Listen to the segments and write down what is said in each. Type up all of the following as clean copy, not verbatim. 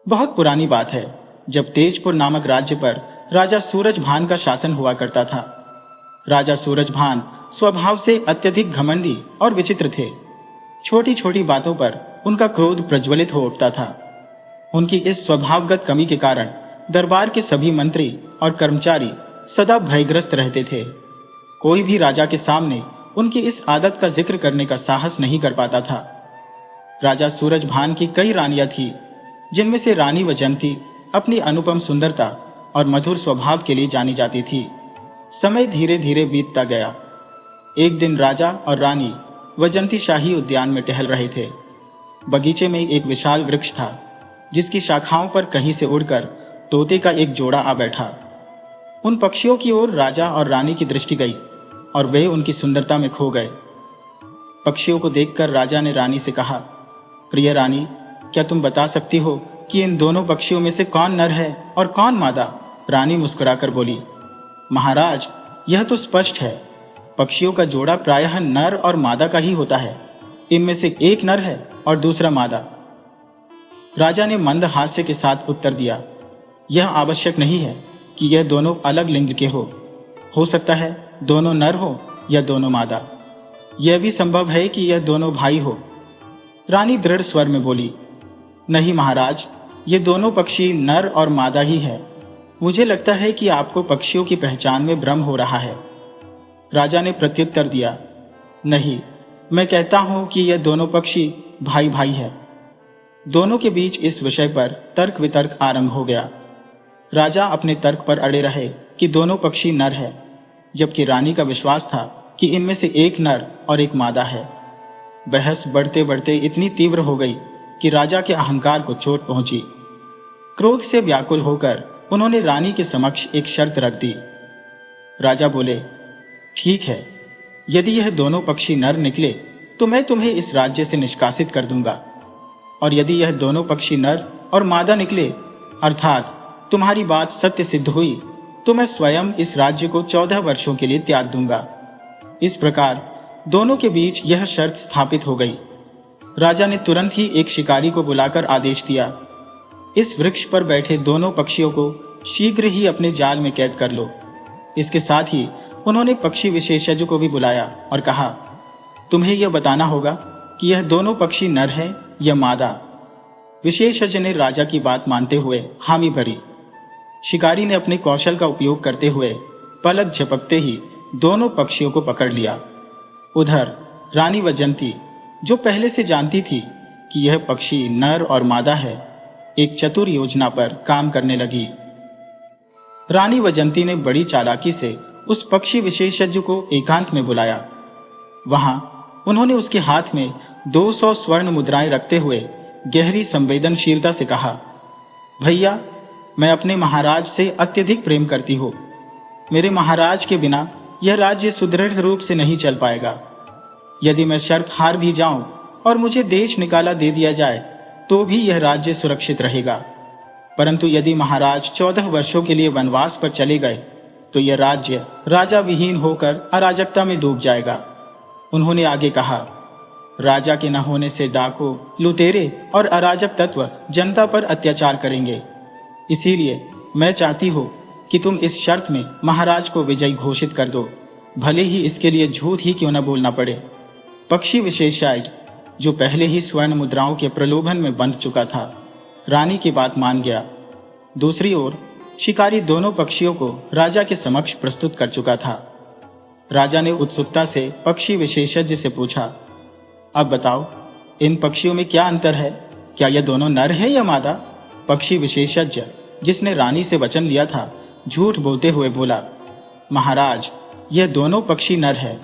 बहुत पुरानी बात है, जब तेजपुर नामक राज्य पर राजा सूरजभान का शासन हुआ करता था। राजा सूरजभान स्वभाव से अत्यधिक घमंडी और विचित्र थे। छोटी छोटी बातों पर उनका क्रोध प्रज्वलित हो उठता था। उनकी इस स्वभावगत कमी के कारण दरबार के सभी मंत्री और कर्मचारी सदा भयग्रस्त रहते थे। कोई भी राजा के सामने उनकी इस आदत का जिक्र करने का साहस नहीं कर पाता था। राजा सूरजभान की कई रानियां थीं, जिनमें से रानी वजंती अपनी अनुपम सुंदरता और मधुर स्वभाव के लिए जानी जाती थी। समय धीरे धीरे बीतता गया। एक दिन राजा और रानी वजंती शाही उद्यान में टहल रहे थे। बगीचे में एक विशाल वृक्ष था, जिसकी शाखाओं पर कहीं से उड़कर तोते का एक जोड़ा आ बैठा। उन पक्षियों की ओर राजा और रानी की दृष्टि गई और वे उनकी सुंदरता में खो गए। पक्षियों को देखकर राजा ने रानी से कहा, प्रिय रानी, क्या तुम बता सकती हो कि इन दोनों पक्षियों में से कौन नर है और कौन मादा? रानी मुस्कुराकर बोली, महाराज, यह तो स्पष्ट है। पक्षियों का जोड़ा प्रायः नर और मादा का ही होता है। इनमें से एक नर है और दूसरा मादा। राजा ने मंद हास्य के साथ उत्तर दिया, यह आवश्यक नहीं है कि यह दोनों अलग लिंग के हो सकता है दोनों नर हो या दोनों मादा। यह भी संभव है कि यह दोनों भाई हो। रानी दृढ़ स्वर में बोली, नहीं महाराज, ये दोनों पक्षी नर और मादा ही है। मुझे लगता है कि आपको पक्षियों की पहचान में भ्रम हो रहा है। राजा ने प्रत्युत्तर दिया, नहीं, मैं कहता हूं कि यह दोनों पक्षी भाई भाई है। दोनों के बीच इस विषय पर तर्क वितर्क आरंभ हो गया। राजा अपने तर्क पर अड़े रहे कि दोनों पक्षी नर है, जबकि रानी का विश्वास था कि इनमें से एक नर और एक मादा है। बहस बढ़ते बढ़ते इतनी तीव्र हो गई कि राजा के अहंकार को चोट पहुंची। क्रोध से व्याकुल होकर उन्होंने रानी के समक्ष एक शर्त रख दी। राजा बोले, ठीक है, यदि यह दोनों पक्षी नर निकले तो मैं तुम्हें इस राज्य से निष्कासित कर दूंगा, और यदि यह दोनों पक्षी नर और मादा निकले, अर्थात तुम्हारी बात सत्य सिद्ध हुई, तो मैं स्वयं इस राज्य को 14 वर्षों के लिए त्याग दूंगा। इस प्रकार दोनों के बीच यह शर्त स्थापित हो गई। राजा ने तुरंत ही एक शिकारी को बुलाकर आदेश दिया, इस वृक्ष पर बैठे दोनों पक्षियों को शीघ्र ही अपने जाल में कैद कर लो। इसके साथ ही उन्होंने पक्षी विशेषज्ञ को भी बुलाया और कहा, तुम्हें यह बताना होगा कि यह दोनों पक्षी नर हैं या मादा। विशेषज्ञ ने राजा की बात मानते हुए हामी भरी। शिकारी ने अपने कौशल का उपयोग करते हुए पलक झपकते ही दोनों पक्षियों को पकड़ लिया। उधर रानी वजंती, जो पहले से जानती थी कि यह पक्षी नर और मादा है, एक चतुर योजना पर काम करने लगी। रानी वजंती ने बड़ी चालाकी से उस पक्षी विशेषज्ञ को एकांत में बुलाया। वहां उन्होंने उसके हाथ में 200 स्वर्ण मुद्राएं रखते हुए गहरी संवेदनशीलता से कहा, भैया, मैं अपने महाराज से अत्यधिक प्रेम करती हूँ। मेरे महाराज के बिना यह राज्य सुदृढ़ रूप से नहीं चल पाएगा। यदि मैं शर्त हार भी जाऊं और मुझे देश निकाला दे दिया जाए तो भी यह राज्य सुरक्षित रहेगा, परंतु यदि महाराज 14 वर्षों के लिए वनवास पर चले गए तो यह राज्य राजा विहीन होकर अराजकता में डूब जाएगा। उन्होंने आगे कहा, राजा के न होने से डाकू, लुटेरे और अराजक तत्व जनता पर अत्याचार करेंगे। इसीलिए मैं चाहती हूँ कि तुम इस शर्त में महाराज को विजयी घोषित कर दो, भले ही इसके लिए झूठ ही क्यों न बोलना पड़े। पक्षी विशेषज्ञ, जो पहले ही स्वर्ण मुद्राओं के प्रलोभन में बंध चुका था, रानी की बात मान गया। दूसरी ओर शिकारी दोनों पक्षियों को राजा के समक्ष प्रस्तुत कर चुका था। राजा ने उत्सुकता से पक्षी विशेषज्ञ से पूछा, अब बताओ, इन पक्षियों में क्या अंतर है? क्या यह दोनों नर है या मादा? पक्षी विशेषज्ञ, जिसने रानी से वचन लिया था, झूठ बोलते हुए बोला, महाराज, यह दोनों पक्षी नर है।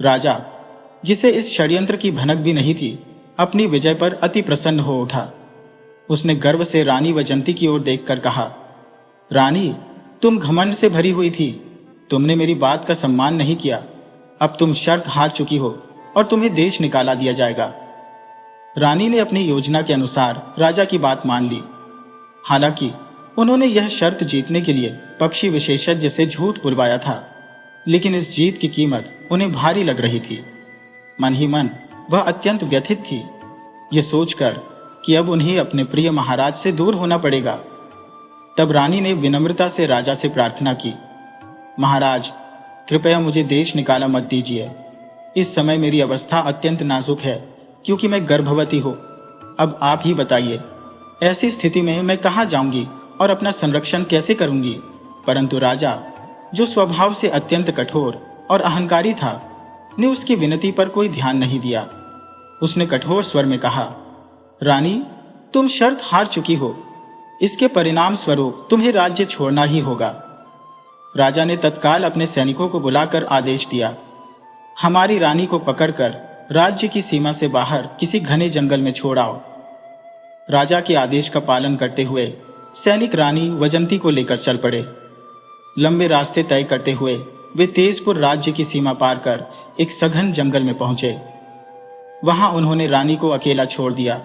राजा, जिसे इस षड्यंत्र की भनक भी नहीं थी, अपनी विजय पर अति प्रसन्न हो उठा। उसने गर्व से रानी वजंती की ओर देखकर कहा, रानी, तुम घमंड से भरी हुई थी। तुमने मेरी बात का सम्मान नहीं किया। अब तुम शर्त हार चुकी हो और तुम्हें देश निकाला दिया जाएगा। रानी ने अपनी योजना के अनुसार राजा की बात मान ली। हालांकि उन्होंने यह शर्त जीतने के लिए पक्षी विशेषज्ञ से झूठ बुलवाया था, लेकिन इस जीत की कीमत उन्हें भारी लग रही थी। मन ही मन वह अत्यंत व्यथित थी, ये सोचकर कि अब उन्हें अपने प्रिय महाराज से दूर होना पड़ेगा। तब रानी ने विनम्रता से राजा से प्रार्थना की, महाराज, कृपया मुझे देश निकाला मत दीजिए। इस समय मेरी अवस्था अत्यंत नाजुक है, क्योंकि मैं गर्भवती हूँ। अब आप ही बताइए, ऐसी स्थिति में मैं कहाँ जाऊंगी और अपना संरक्षण कैसे करूंगी? परंतु राजा, जो स्वभाव से अत्यंत कठोर और अहंकारी था, ने उसकी विनती पर कोई ध्यान नहीं दिया। उसने कठोर स्वर में कहा, रानी, तुम शर्त हार चुकी हो। इसके परिणाम स्वरूप तुम्हें राज्य छोड़ना ही होगा। राजा ने तत्काल अपने सैनिकों को बुलाकर आदेश दिया, हमारी रानी को पकड़कर राज्य की सीमा से बाहर किसी घने जंगल में छोड़ आओ। राजा के आदेश का पालन करते हुए सैनिक रानी वजंती को लेकर चल पड़े। लंबे रास्ते तय करते हुए वे तेजपुर राज्य की सीमा पार कर एक सघन जंगल में पहुंचे। वहां उन्होंने रानी को अकेला छोड़ दिया।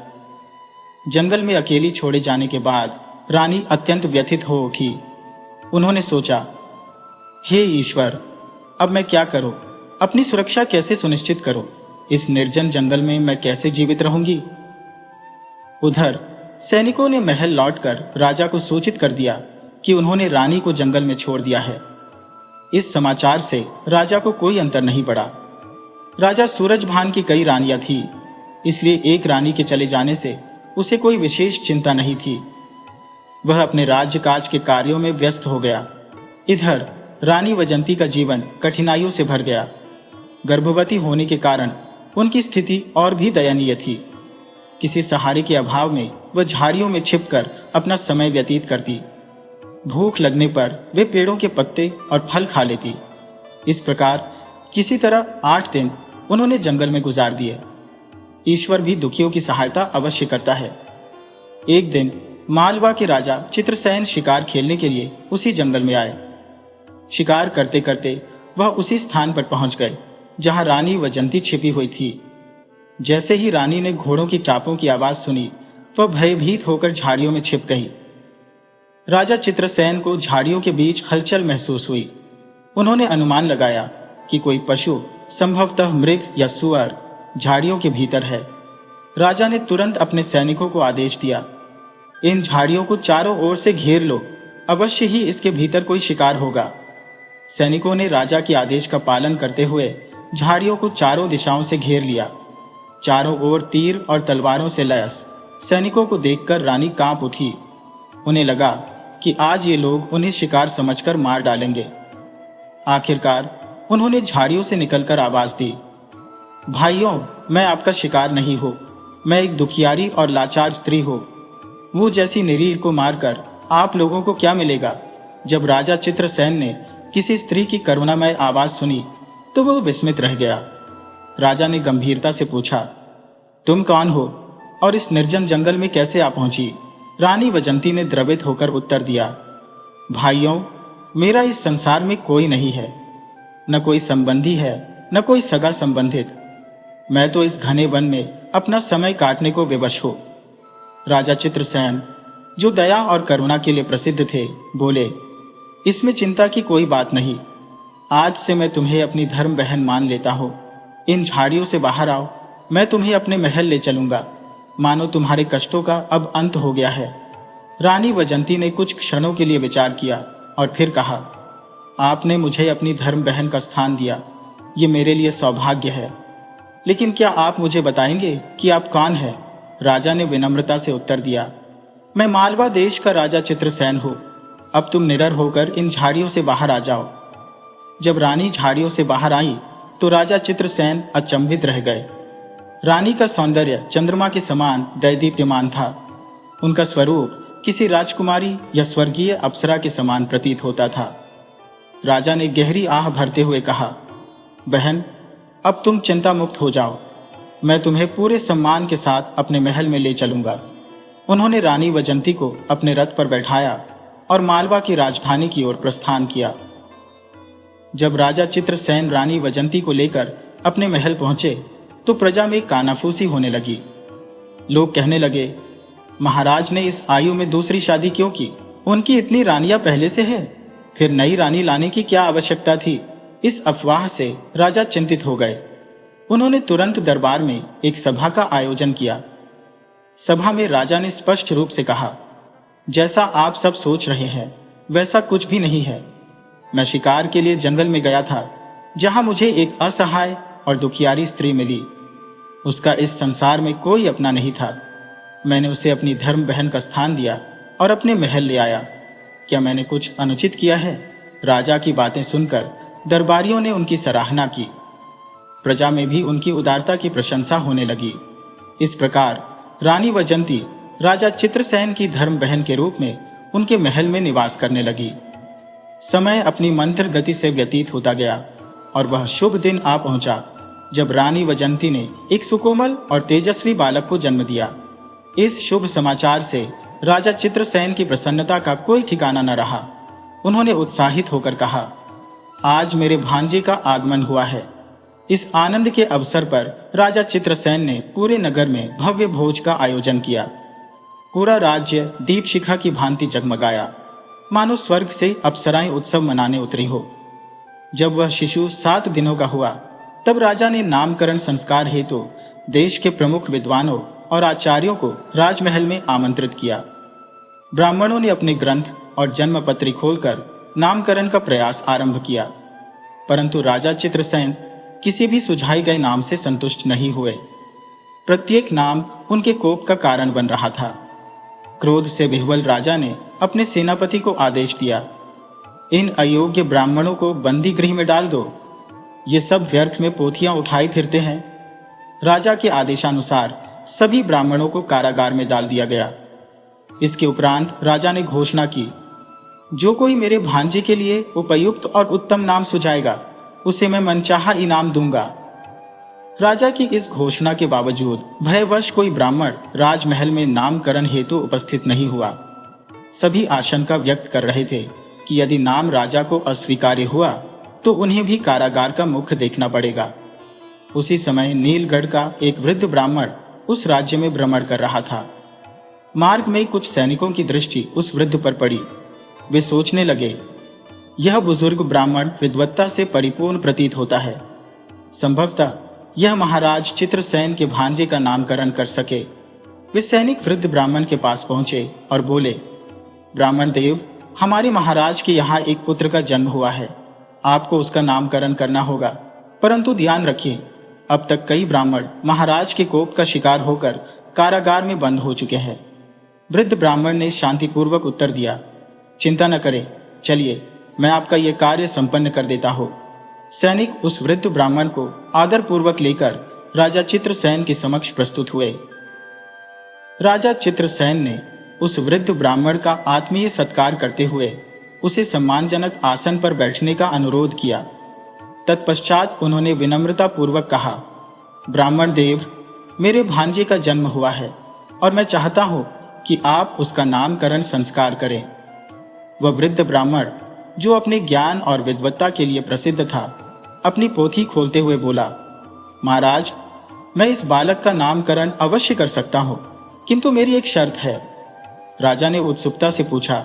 जंगल में अकेली छोड़े जाने के बाद रानी अत्यंत व्यथित हो उठी। उन्होंने सोचा, हे ईश्वर, अब मैं क्या करूं? अपनी सुरक्षा कैसे सुनिश्चित करूं? इस निर्जन जंगल में मैं कैसे जीवित रहूंगी? उधर सैनिकों ने महल लौटकर राजा को सूचित कर दिया कि उन्होंने रानी को जंगल में छोड़ दिया है। इस समाचार से राजा को कोई अंतर नहीं पड़ा। राजा सूरजभान की कई रानियां थी, इसलिए एक रानी के चले जाने से उसे कोई विशेष चिंता नहीं थी। वह अपने राज्य काज के कार्यों में व्यस्त हो गया। इधर रानी वजंती का जीवन कठिनाइयों से भर गया। गर्भवती होने के कारण उनकी स्थिति और भी दयनीय थी। किसी सहारे के अभाव में वह झाड़ियों में छिपकर अपना समय व्यतीत करती। भूख लगने पर वे पेड़ों के पत्ते और फल खा लेती। इस प्रकार किसी तरह 8 दिन उन्होंने जंगल में गुजार दिए। ईश्वर भी दुखियों की सहायता अवश्य करता है। एक दिन मालवा के राजा चित्रसेन शिकार खेलने के लिए उसी जंगल में आए। शिकार करते करते वह उसी स्थान पर पहुंच गए जहां रानी वजंती छिपी हुई थी। जैसे ही रानी ने घोड़ों की टापों की आवाज सुनी, वह भयभीत होकर झाड़ियों में छिप गई। राजा चित्रसेन को झाड़ियों के बीच हलचल महसूस हुई। उन्होंने अनुमान लगाया कि कोई पशु, संभवतः मृग या सुअर, झाड़ियों के भीतर है। राजा ने तुरंत अपने सैनिकों को आदेश दिया, इन झाड़ियों को चारों ओर से घेर लो, अवश्य ही इसके भीतर कोई शिकार होगा। सैनिकों ने राजा के आदेश का पालन करते हुए झाड़ियों को चारों दिशाओं से घेर लिया। चारों ओर तीर और तलवारों से लैस सैनिकों को देखकर रानी कांप उठी। उन्हें लगा कि आज ये लोग उन्हें शिकार समझकर मार डालेंगे। आखिरकार उन्होंने झाड़ियों से निकलकर आवाज दी, भाइयों, मैं आपका शिकार नहीं हूं। मैं एक दुखियारी और लाचार स्त्री हूं। वो जैसी निरीह को मारकर आप लोगों को क्या मिलेगा? जब राजा चित्रसेन ने किसी स्त्री की करुणामय आवाज सुनी तो वह विस्मित रह गया। राजा ने गंभीरता से पूछा, तुम कौन हो और इस निर्जन जंगल में कैसे आ पहुंची? रानी वजंती ने द्रवित होकर उत्तर दिया, भाइयों, मेरा इस संसार में कोई नहीं है। न कोई संबंधी है, न कोई सगा संबंधित। मैं तो इस घने वन में अपना समय काटने को विवश हूं। राजा चित्रसेन, जो दया और करुणा के लिए प्रसिद्ध थे, बोले, इसमें चिंता की कोई बात नहीं। आज से मैं तुम्हें अपनी धर्म बहन मान लेता हूं। इन झाड़ियों से बाहर आओ, मैं तुम्हें अपने महल ले चलूंगा। मानो तुम्हारे कष्टों का अब अंत हो गया है। रानी वजंती ने कुछ क्षणों के लिए विचार किया और फिर कहा, आपने मुझे अपनी धर्म बहन का स्थान दिया, ये मेरे लिए सौभाग्य है। लेकिन क्या आप मुझे बताएंगे कि आप कौन हैं? राजा ने विनम्रता से उत्तर दिया, मैं मालवा देश का राजा चित्रसेन हूं। अब तुम निडर होकर इन झाड़ियों से बाहर आ जाओ। जब रानी झाड़ियों से बाहर आई तो राजा चित्रसेन अचंभित रह गए। रानी का सौंदर्य चंद्रमा के समान दैदीप्यमान था। उनका स्वरूप किसी राजकुमारी या स्वर्गीय अप्सरा के समान प्रतीत होता था। राजा ने गहरी आह भरते हुए कहा, बहन, अब तुम चिंता मुक्त हो जाओ। मैं तुम्हें पूरे सम्मान के साथ अपने महल में ले चलूंगा। उन्होंने रानी वजंती को अपने रथ पर बैठाया और मालवा की राजधानी की ओर प्रस्थान किया। जब राजा चित्रसेन रानी वजंती को लेकर अपने महल पहुंचे तो प्रजा में कानाफूसी होने लगी। लोग कहने लगे, महाराज ने इस आयु में दूसरी शादी क्यों की? उनकी इतनी रानियां पहले से है, फिर नई रानी लाने की क्या आवश्यकता थी? इस अफवाह से राजा चिंतित हो गए। उन्होंने तुरंत दरबार में एक सभा का आयोजन किया। सभा में राजा ने स्पष्ट रूप से कहा, जैसा आप सब सोच रहे हैं वैसा कुछ भी नहीं है। मैं शिकार के लिए जंगल में गया था, जहां मुझे एक असहाय और दुखियारी स्त्री मिली। उसका इस संसार में कोई अपना नहीं था। मैंने उसे अपनी धर्म बहन का स्थान दिया और अपने महल ले आया। क्या मैंने कुछ अनुचित किया है? राजा की बातें सुनकर दरबारियों ने उनकी सराहना की। प्रजा में भी उनकी उदारता की प्रशंसा होने लगी। इस प्रकार रानी वजंती राजा चित्रसेन की धर्म बहन के रूप में उनके महल में निवास करने लगी। समय अपनी मंत्र गति से व्यतीत होता गया और वह शुभ दिन आ पहुंचा जब रानी वजंती ने एक सुकोमल और तेजस्वी बालक को जन्म दिया। इस शुभ समाचार से राजा चित्रसेन की प्रसन्नता का कोई ठिकाना न रहा। उन्होंने उत्साहित होकर कहा, आज मेरे भांजे का आगमन हुआ है। इस आनंद के अवसर पर राजा चित्रसेन ने पूरे नगर में भव्य भोज का आयोजन किया। पूरा राज्य दीप शिखा की भांति जगमगाया, मानो स्वर्ग से अप्सराएं उत्सव मनाने उतरी हो। जब वह शिशु 7 दिनों का हुआ, तब राजा ने नामकरण संस्कार हेतु देश के प्रमुख विद्वानों और आचार्यों को राजमहल में आमंत्रित किया। ब्राह्मणों ने अपने ग्रंथ और जन्मपत्री खोलकर नामकरण का प्रयास आरंभ किया, परंतु राजा चित्रसेन किसी भी सुझाए गए नाम से संतुष्ट नहीं हुए। प्रत्येक नाम उनके कोप का कारण बन रहा था। क्रोध से विह्वल राजा ने अपने सेनापति को आदेश दिया, इन अयोग्य ब्राह्मणों को बंदी गृह में डाल दो। ये सब व्यर्थ में पोथियां उठाए फिरते हैं। राजा के आदेशानुसार सभी ब्राह्मणों को कारागार में डाल दिया गया। इसके उपरांत राजा ने घोषणा की, जो कोई मेरे भांजे के लिए उपयुक्त और उत्तम नाम सुझाएगा उसे मैं मनचाहा इनाम दूंगा। राजा की इस घोषणा के बावजूद भयवश कोई ब्राह्मण राजमहल में नामकरण हेतु उपस्थित नहीं हुआ। सभी आशंका व्यक्त कर रहे थे कि यदि नाम राजा को अस्वीकार्य हुआ तो उन्हें भी कारागार का मुख देखना पड़ेगा। उसी समय नीलगढ़ का एक वृद्ध ब्राह्मण उस राज्य में भ्रमण कर रहा था। मार्ग में कुछ सैनिकों की दृष्टि उस वृद्ध पर पड़ी। वे सोचने लगे, यह बुजुर्ग ब्राह्मण विद्वत्ता से परिपूर्ण प्रतीत होता है। संभवतः यह महाराज चित्रसेन के भांजे का नामकरण कर सके। वे सैनिक वृद्ध ब्राह्मण के पास पहुंचे और बोले, ब्राह्मण देव, हमारे महाराज के यहाँ एक पुत्र का जन्म हुआ है। आपको उसका नामकरण करना होगा, परंतु ध्यान रखिए, अब तक कई ब्राह्मण महाराज के कोप का शिकार होकर कारागार में बंद हो चुके हैं। वृद्ध ब्राह्मण ने शांतिपूर्वक उत्तर दिया, चिंता न करें, चलिए मैं आपका यह कार्य संपन्न कर देता हूं। सैनिक उस वृद्ध ब्राह्मण को आदर पूर्वक लेकर राजा चित्रसेन के समक्ष प्रस्तुत हुए। राजा चित्रसेन ने उस वृद्ध ब्राह्मण का आत्मीय सत्कार करते हुए उसे सम्मानजनक आसन पर बैठने का अनुरोध किया। तत्पश्चात उन्होंने विनम्रता पूर्वक कहा, ब्राह्मण देव, मेरे भांजे का जन्म हुआ है और मैं चाहता हूं कि आप उसका नामकरण संस्कार करें। वह वृद्ध ब्राह्मण, जो अपने ज्ञान और विद्वत्ता के लिए प्रसिद्ध था, अपनी पोथी खोलते हुए बोला, महाराज, मैं इस बालक का नामकरण अवश्य कर सकता हूं, किंतु मेरी एक शर्त है। राजा ने उत्सुकता से पूछा,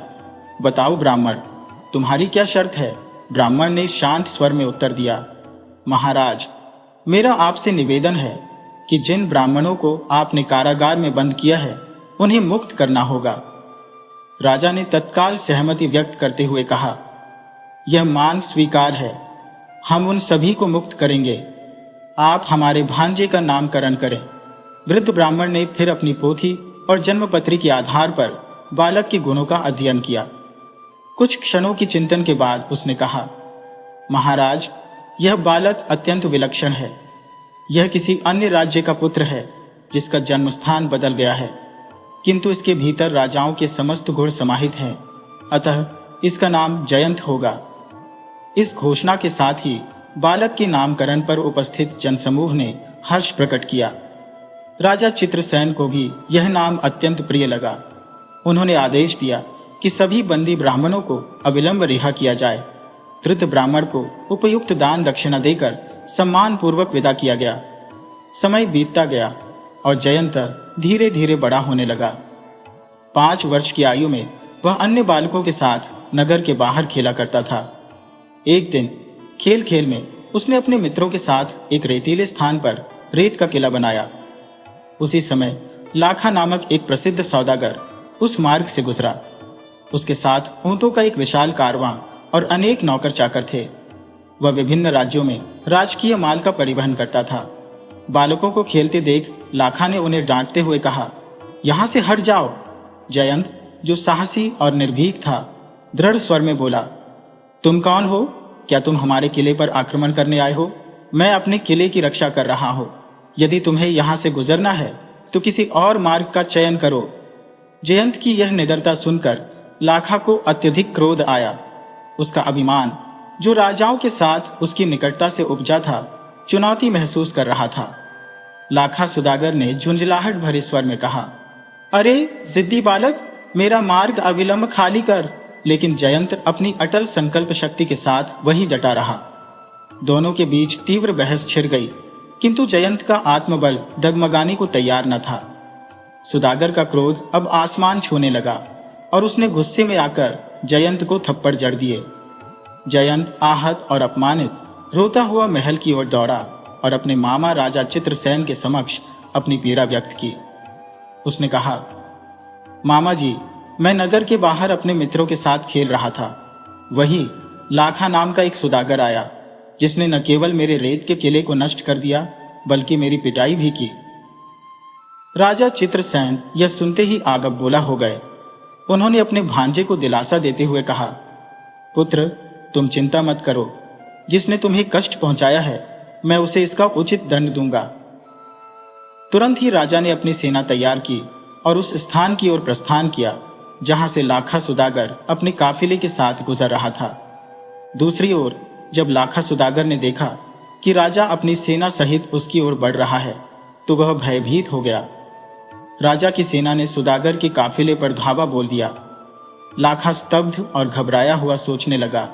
बताओ ब्राह्मण, तुम्हारी क्या शर्त है? ब्राह्मण ने शांत स्वर में उत्तर दिया, महाराज, मेरा आपसे निवेदन है कि जिन ब्राह्मणों को आपने कारागार में बंद किया है उन्हें मुक्त करना होगा। राजा ने तत्काल सहमति व्यक्त करते हुए कहा, यह मान स्वीकार है, हम उन सभी को मुक्त करेंगे। आप हमारे भांजे का नामकरण करें। वृद्ध ब्राह्मण ने फिर अपनी पोथी और जन्मपत्री के आधार पर बालक के गुणों का अध्ययन किया। कुछ क्षणों की चिंतन के बाद उसने कहा, महाराज, यह बालक अत्यंत विलक्षण है। यह किसी अन्य राज्य का पुत्र है जिसका जन्म स्थान बदल गया है, किंतु इसके भीतर राजाओं के समस्त गुण समाहित हैं, अतः इसका नाम जयंत होगा। इस घोषणा के साथ ही बालक के नामकरण पर उपस्थित जनसमूह ने हर्ष प्रकट किया। राजा चित्रसेन को भी यह नाम अत्यंत प्रिय लगा। उन्होंने आदेश दिया कि सभी बंदी ब्राह्मणों को अविलंब रिहा किया जाए। वृद्ध ब्राह्मण को उपयुक्त दान दक्षिणा देकर सम्मान पूर्वक विदा किया गया। समय बीतता गया और जयंत धीरे धीरे बड़ा होने लगा। 5 वर्ष की आयु में वह अन्य बालकों के साथ नगर के बाहर खेला करता था। एक दिन खेल खेल में उसने अपने मित्रों के साथ एक रेतीले स्थान पर रेत का किला बनाया। उसी समय लाखा नामक एक प्रसिद्ध सौदागर उस मार्ग से गुजरा। उसके साथ ऊंटों का एक विशाल कारवां और अनेक नौकर चाकर थे। वह विभिन्न राज्यों में राजकीय माल का परिवहन करता था। बालकों को खेलते देख लाखा ने उन्हें डांटते हुए कहा, यहां से हट जाओ। जयंत, जो साहसी और निर्भीक था, दृढ़ स्वर में बोला, तुम कौन हो? क्या तुम हमारे किले पर आक्रमण करने आए हो? मैं अपने किले की रक्षा कर रहा हूं। यदि तुम्हें यहां से गुजरना है तो किसी और मार्ग का चयन करो। जयंत की यह निडरता सुनकर लाखा को अत्यधिक क्रोध आया। उसका अभिमान, जो राजाओं के साथ उसकी निकटता से उपजा था, चुनौती महसूस कर रहा था। लाखा सुदागर ने झुंझलाहट भरे स्वर में कहा, अरे जिद्दी बालक, मेरा मार्ग अविलंब खाली कर। लेकिन जयंत अपनी अटल संकल्प शक्ति के साथ वही डटा रहा। दोनों के बीच तीव्र बहस छिड़ गई, किंतु जयंत का आत्मबल डगमगाने को तैयार न था। सुदागर का क्रोध अब आसमान छूने लगा और उसने गुस्से में आकर जयंत को थप्पड़ जड़ दिए। जयंत आहत और अपमानित रोता हुआ महल की ओर दौड़ा और अपने मामा राजा चित्रसेन के समक्ष अपनी पीड़ा व्यक्त की। उसने कहा, मामा जी, मैं नगर के बाहर अपने मित्रों के साथ खेल रहा था। वहीं लाखा नाम का एक सुदागर आया, जिसने न केवल मेरे रेत के किले को नष्ट कर दिया, बल्कि मेरी पिटाई भी की। राजा चित्रसेन यह सुनते ही आग बबूला हो गए। उन्होंने अपने भांजे को दिलासा देते हुए कहा, पुत्र, तुम चिंता मत करो। जिसने तुम्हें कष्ट पहुंचाया है, मैं उसे इसका उचित दंड दूंगा। तुरंत ही राजा ने अपनी सेना तैयार की और उस स्थान की ओर प्रस्थान किया जहां से लाखा सुदागर अपने काफिले के साथ गुजर रहा था। दूसरी ओर जब लाखा सुदागर ने देखा कि राजा अपनी सेना सहित उसकी ओर बढ़ रहा है, तो वह भयभीत हो गया। राजा की सेना ने सुदागर के काफिले पर धावा बोल दिया। लाखा स्तब्ध और घबराया हुआ सोचने लगा,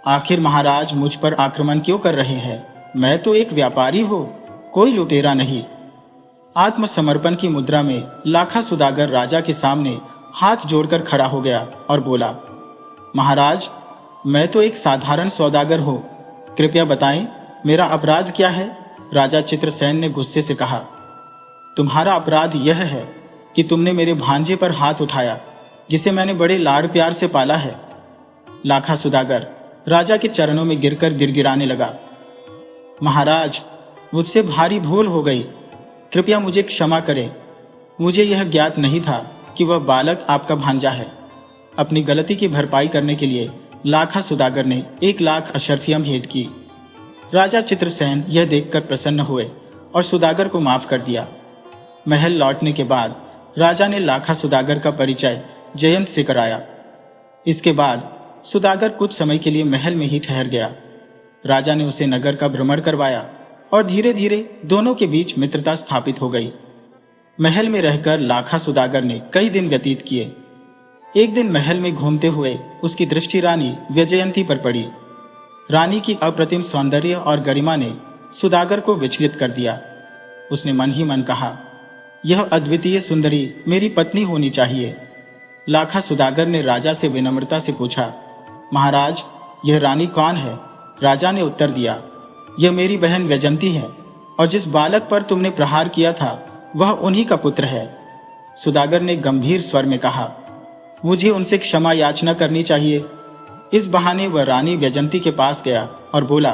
आखिर महाराज मुझ पर आक्रमण क्यों कर रहे हैं? मैं तो एक व्यापारी हूं, कोई लुटेरा नहीं। आत्मसमर्पण की मुद्रा में लाखा सुदागर राजा के सामने हाथ जोड़कर खड़ा हो गया और बोला, महाराज, मैं तो एक साधारण सौदागर हूं, कृपया बताएं मेरा अपराध क्या है? राजा चित्रसेन ने गुस्से से कहा, तुम्हारा अपराध यह है कि तुमने मेरे भांजे पर हाथ उठाया, जिसे मैंने बड़े लाड़ प्यार से पाला है। लाखा सुदागर राजा के चरणों में गिरकर गिड़गिड़ाने लगा, महाराज, मुझसे भारी भूल हो गई, कृपया मुझे क्षमा करें। मुझे यह ज्ञात नहीं था कि वह बालक आपका भांजा है। अपनी गलती की भरपाई करने के लिए लाखा सुदागर ने 1 लाख अशर्फियां भेंट की। राजा चित्रसेन यह देखकर प्रसन्न हुए और सुदागर को माफ कर दिया। महल लौटने के बाद राजा ने लाखा सुदागर का परिचय जयंत से कराया। इसके बाद सुदागर कुछ समय के लिए महल में ही ठहर गया। राजा ने उसे नगर का भ्रमण करवाया और धीरे धीरे दोनों के बीच मित्रता स्थापित हो गई। महल में रहकर लाखा सुदागर ने कई दिन व्यतीत किए। एक दिन महल में घूमते हुए उसकी दृष्टि रानी वैजयंती पर पड़ी। रानी की अप्रतिम सौंदर्य और गरिमा ने सुदागर को विचलित कर दिया। उसने मन ही मन कहा, यह अद्वितीय सुंदरी मेरी पत्नी होनी चाहिए। लाखा सुदागर ने राजा से विनम्रता से पूछा, महाराज, यह रानी कौन है? राजा ने उत्तर दिया, यह मेरी बहन वैजयंती है, और जिस बालक पर तुमने प्रहार किया था वह उन्हीं का पुत्र है। सुदागर ने गंभीर स्वर में कहा, मुझे उनसे क्षमा याचना करनी चाहिए। इस बहाने वह रानी वैजयंती के पास गया और बोला,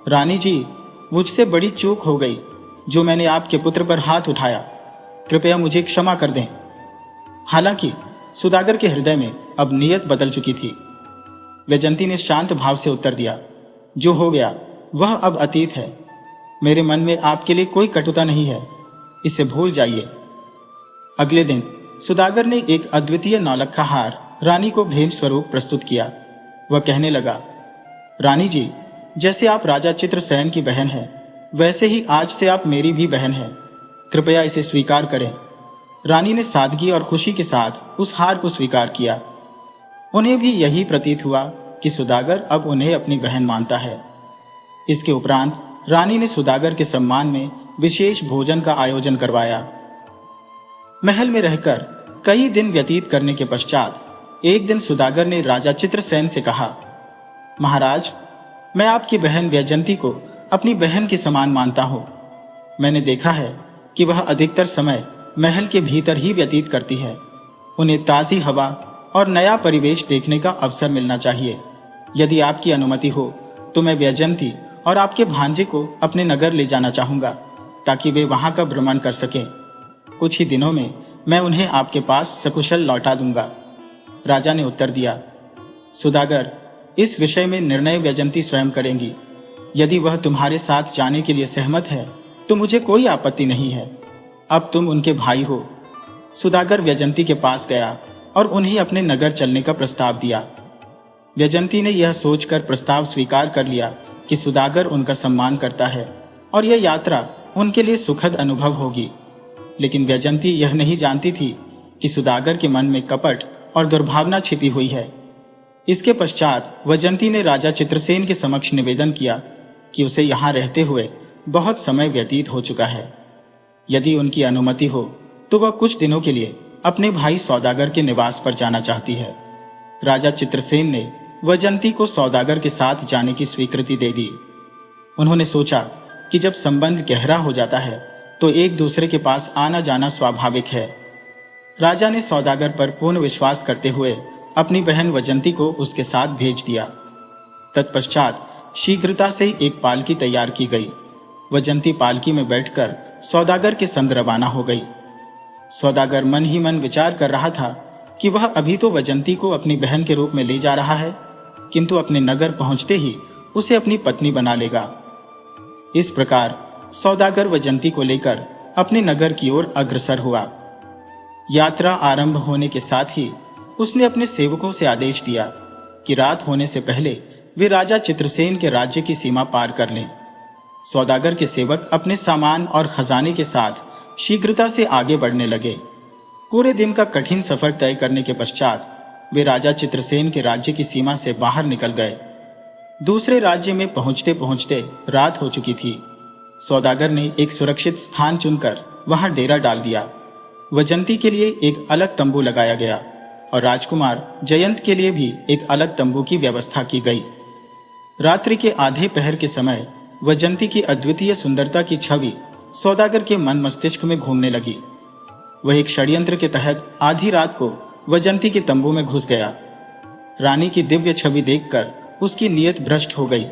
रानी जी, मुझसे बड़ी चूक हो गई जो मैंने आपके पुत्र पर हाथ उठाया, कृपया मुझे क्षमा कर दें। हालांकि सुदागर के हृदय में अब नीयत बदल चुकी थी। वैजयंती ने शांत भाव से उत्तर दिया, जो हो गया वह अब अतीत है। मेरे मन में आपके लिए कोई कटुता नहीं है, इसे भूल जाइए। अगले दिन सुदागर ने एक अद्वितीय नौलखा हार रानी को भेंट स्वरूप प्रस्तुत किया। वह कहने लगा, रानी जी, जैसे आप राजा चित्रसेन की बहन हैं, वैसे ही आज से आप मेरी भी बहन हैं। कृपया इसे स्वीकार करें। रानी ने सादगी और खुशी के साथ उस हार को स्वीकार किया। उन्हें भी यही प्रतीत हुआ कि सुदागर अब उन्हें अपनी बहन मानता है। इसके उपरांत रानी ने सुदागर के सम्मान में विशेष भोजन का आयोजन करवाया। महल में रहकर कई दिन व्यतीत करने के पश्चात एक दिन सुदागर ने राजा चित्रसेन से कहा, महाराज, मैं आपकी बहन वैजयंती को अपनी बहन के समान मानता हूं। मैंने देखा है कि वह अधिकतर समय महल के भीतर ही व्यतीत करती है। उन्हें ताज़ी हवा और नया परिवेश देखने का अवसर मिलना चाहिए। यदि आपकी अनुमति हो तो मैं वैजयंती और आपके भांजे को अपने नगर ले जाना चाहूंगा, ताकि वे वहां का भ्रमण कर सकें। कुछ ही दिनों में मैं उन्हें आपके पास सकुशल लौटा दूंगा। राजा ने उत्तर दिया, सुदागर, इस विषय में निर्णय वैजयंती स्वयं करेंगी। यदि वह तुम्हारे साथ जाने के लिए सहमत है तो मुझे कोई आपत्ति नहीं है। अब तुम उनके भाई हो। सुदागर वैजयंती के पास गया और उन्हें अपने नगर चलने का प्रस्ताव दिया। वैजयंती ने यह सोचकर प्रस्ताव स्वीकार कर लिया कि सुदागर उनका सम्मान करता है और यह यात्रा उनके लिए सुखद अनुभव होगी। लेकिन वैजयंती यह नहीं जानती थी कि सुदागर के मन में कपट और दुर्भावना छिपी हुई है। इसके पश्चात वैजयंती ने राजा चित्रसेन के समक्ष निवेदन किया कि उसे यहाँ रहते हुए बहुत समय व्यतीत हो चुका है। यदि उनकी अनुमति हो तो वह कुछ दिनों के लिए अपने भाई सौदागर के निवास पर जाना चाहती है। राजा चित्रसेन ने वैजयंती को सौदागर के साथ जाने की स्वीकृति दे दी। उन्होंने सोचा कि जब संबंध गहरा हो जाता है तो एक दूसरे के पास आना जाना स्वाभाविक है। राजा ने सौदागर पर पूर्ण विश्वास करते हुए अपनी बहन वैजयंती को उसके साथ भेज दिया। तत्पश्चात शीघ्रता से एक पालकी तैयार की गई। वैजयंती पालकी में बैठकर सौदागर के संग रवाना हो गई। सौदागर मन ही मन विचार कर रहा था कि वह अभी तो वैजयंती को अपनी बहन के रूप में ले जा रहा है, किंतु अपने नगर पहुंचते ही उसे अपनी पत्नी बना लेगा। इस प्रकार सौदागर वैजयंती को लेकर अपने नगर की ओर अग्रसर हुआ। यात्रा आरंभ होने के साथ ही उसने अपने सेवकों से आदेश दिया कि रात होने से पहले वे राजा चित्रसेन के राज्य की सीमा पार कर लें। सौदागर के सेवक अपने सामान और खजाने के साथ शीघ्रता से आगे बढ़ने लगे। पूरे दिन का कठिन सफर तय करने के पश्चात वे राजा चित्रसेन के राज्य की सीमा से बाहर निकल गए। दूसरे राज्य में पहुंचते पहुंचते रात हो चुकी थी। सौदागर ने एक सुरक्षित स्थान चुनकर वहां डेरा डाल दिया। वैजयंती के लिए एक अलग तंबू लगाया गया और राजकुमार जयंत के लिए भी एक अलग तंबू की व्यवस्था की गई। रात्रि के आधे पहर के समय वैजयंती की अद्वितीय सुंदरता की छवि सौदागर के मन मस्तिष्क में घूमने लगी। वह एक षड्यंत्र के तहत आधी रात को वैजयंती के तंबू में घुस गया। रानी की दिव्य छवि देखकर उसकी नीयत भ्रष्ट हो गई।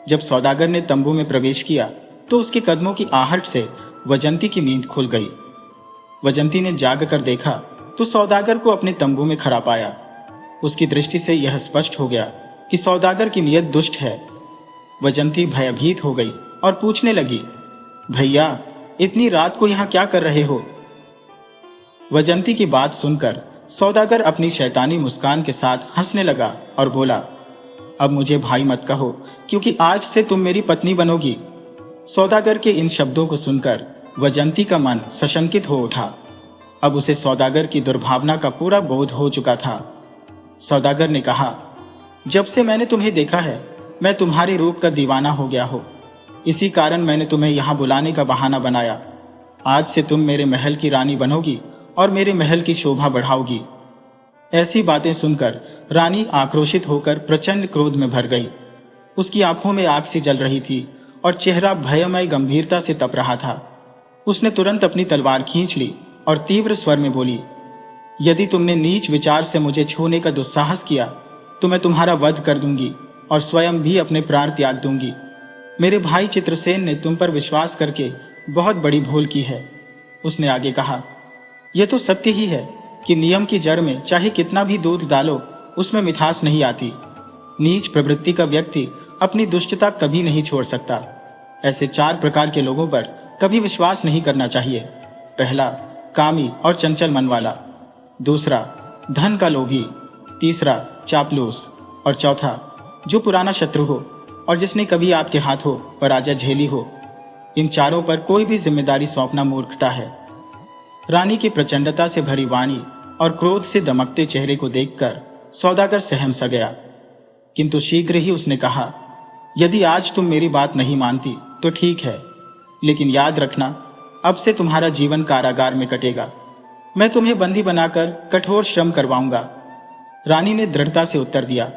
जब सौदागर ने तंबू में प्रवेश किया तो उसके कदमों की आहट से वैजयंती की नींद खुल गई। वैजयंती ने जाग कर देखा तो सौदागर को अपने तंबू में खड़ा पाया। उसकी दृष्टि से यह स्पष्ट हो गया कि सौदागर की नीयत दुष्ट है। वैजयंती भयभीत हो गई और पूछने लगी, भैया, इतनी रात को यहाँ क्या कर रहे हो? वैजयंती की बात सुनकर सौदागर अपनी शैतानी मुस्कान के साथ हंसने लगा और बोला, अब मुझे भाई मत कहो, क्योंकि आज से तुम मेरी पत्नी बनोगी। सौदागर के इन शब्दों को सुनकर वैजयंती का मन सशंकित हो उठा। अब उसे सौदागर की दुर्भावना का पूरा बोध हो चुका था। सौदागर ने कहा, जब से मैंने तुम्हें देखा है मैं तुम्हारे रूप का दीवाना हो गया हो। इसी कारण मैंने तुम्हें यहाँ बुलाने का बहाना बनाया। आज से तुम मेरे महल की रानी बनोगी और मेरे महल की शोभा बढ़ाओगी। ऐसी बातें सुनकर रानी आक्रोशित होकर प्रचंड क्रोध में भर गई। उसकी आंखों में आग सी जल रही थी और चेहरा भयमय गंभीरता से तप रहा था। उसने तुरंत अपनी तलवार खींच ली और तीव्र स्वर में बोली, यदि तुमने नीच विचार से मुझे छूने का दुस्साहस किया तो मैं तुम्हारा वध कर दूंगी और स्वयं भी अपने प्राण त्याग दूंगी। मेरे भाई चित्रसेन ने तुम पर विश्वास करके बहुत बड़ी भूल की है। उसने आगे कहा, यह तो सत्य ही है कि नियम की जड़ में चाहे कितना भी दूध डालो उसमें मिठास नहीं आती। नीच प्रवृत्ति का व्यक्ति अपनी दुष्टता कभी नहीं छोड़ सकता। ऐसे 4 प्रकार के लोगों पर कभी विश्वास नहीं करना चाहिए। पहला, कामी और चंचल मन वाला। दूसरा, धन का लोभी। तीसरा, चापलूस। और चौथा, जो पुराना शत्रु हो और जिसने कभी आपके हाथों पराजय झेली हो। इन चारों पर कोई भी जिम्मेदारी सौंपना मूर्खता है। रानी की प्रचंडता से भरी वाणी और क्रोध से दमकते चेहरे को देखकर सौदागर सहम सा गया, किंतु शीघ्र ही उसने कहा, यदि आज तुम मेरी बात नहीं मानती तो ठीक है, लेकिन याद रखना, अब से तुम्हारा जीवन कारागार में कटेगा। मैं तुम्हें बंदी बनाकर कठोर श्रम करवाऊंगा। रानी ने दृढ़ता से उत्तर दिया,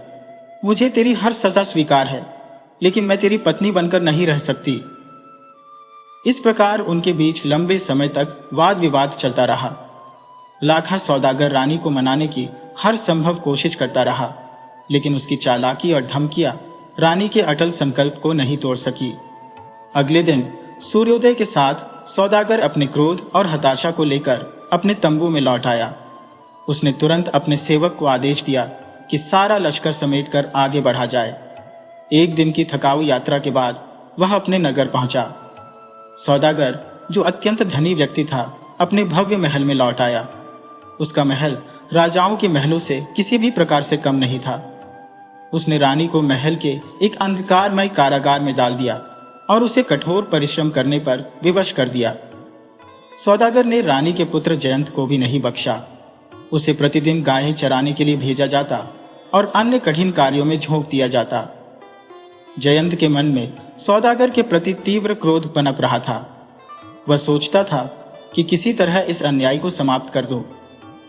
मुझे तेरी हर सजा स्वीकार है, लेकिन मैं तेरी पत्नी बनकर नहीं रह सकती। इस प्रकार उनके बीच लंबे समय तक वाद विवाद चलता रहा। लाखा सौदागर रानी को मनाने की हर संभव कोशिश करता रहा, लेकिन उसकी चालाकी और धमकियां रानी के अटल संकल्प को नहीं तोड़ सकी। अगले दिन सूर्योदय के साथ सौदागर अपने क्रोध और हताशा को लेकर अपने तंबू में लौट आया। उसने तुरंत अपने सेवक को आदेश दिया कि सारा लश्कर समेटकर आगे बढ़ा जाए। एक दिन की थकाऊ यात्रा के बाद वह अपने नगर पहुंचा। सौदागर, जो अत्यंत धनी व्यक्ति था, अपने भव्य महल में लौट आया। उसका महल राजाओं के महलों से किसी भी प्रकार से कम नहीं था। उसने रानी को महल के एक अंधकारमय कारागार में डाल दिया और उसे कठोर परिश्रम करने पर विवश कर दिया। सौदागर ने रानी के पुत्र जयंत को भी नहीं बख्शा। उसे प्रतिदिन गायें चराने के लिए भेजा जाता और अन्य कठिन कार्यों में झोंक दिया जाता। जयंत के मन में सौदागर के प्रति तीव्र क्रोध पनप रहा था। वह सोचता था कि किसी तरह इस अन्याय को समाप्त कर दो।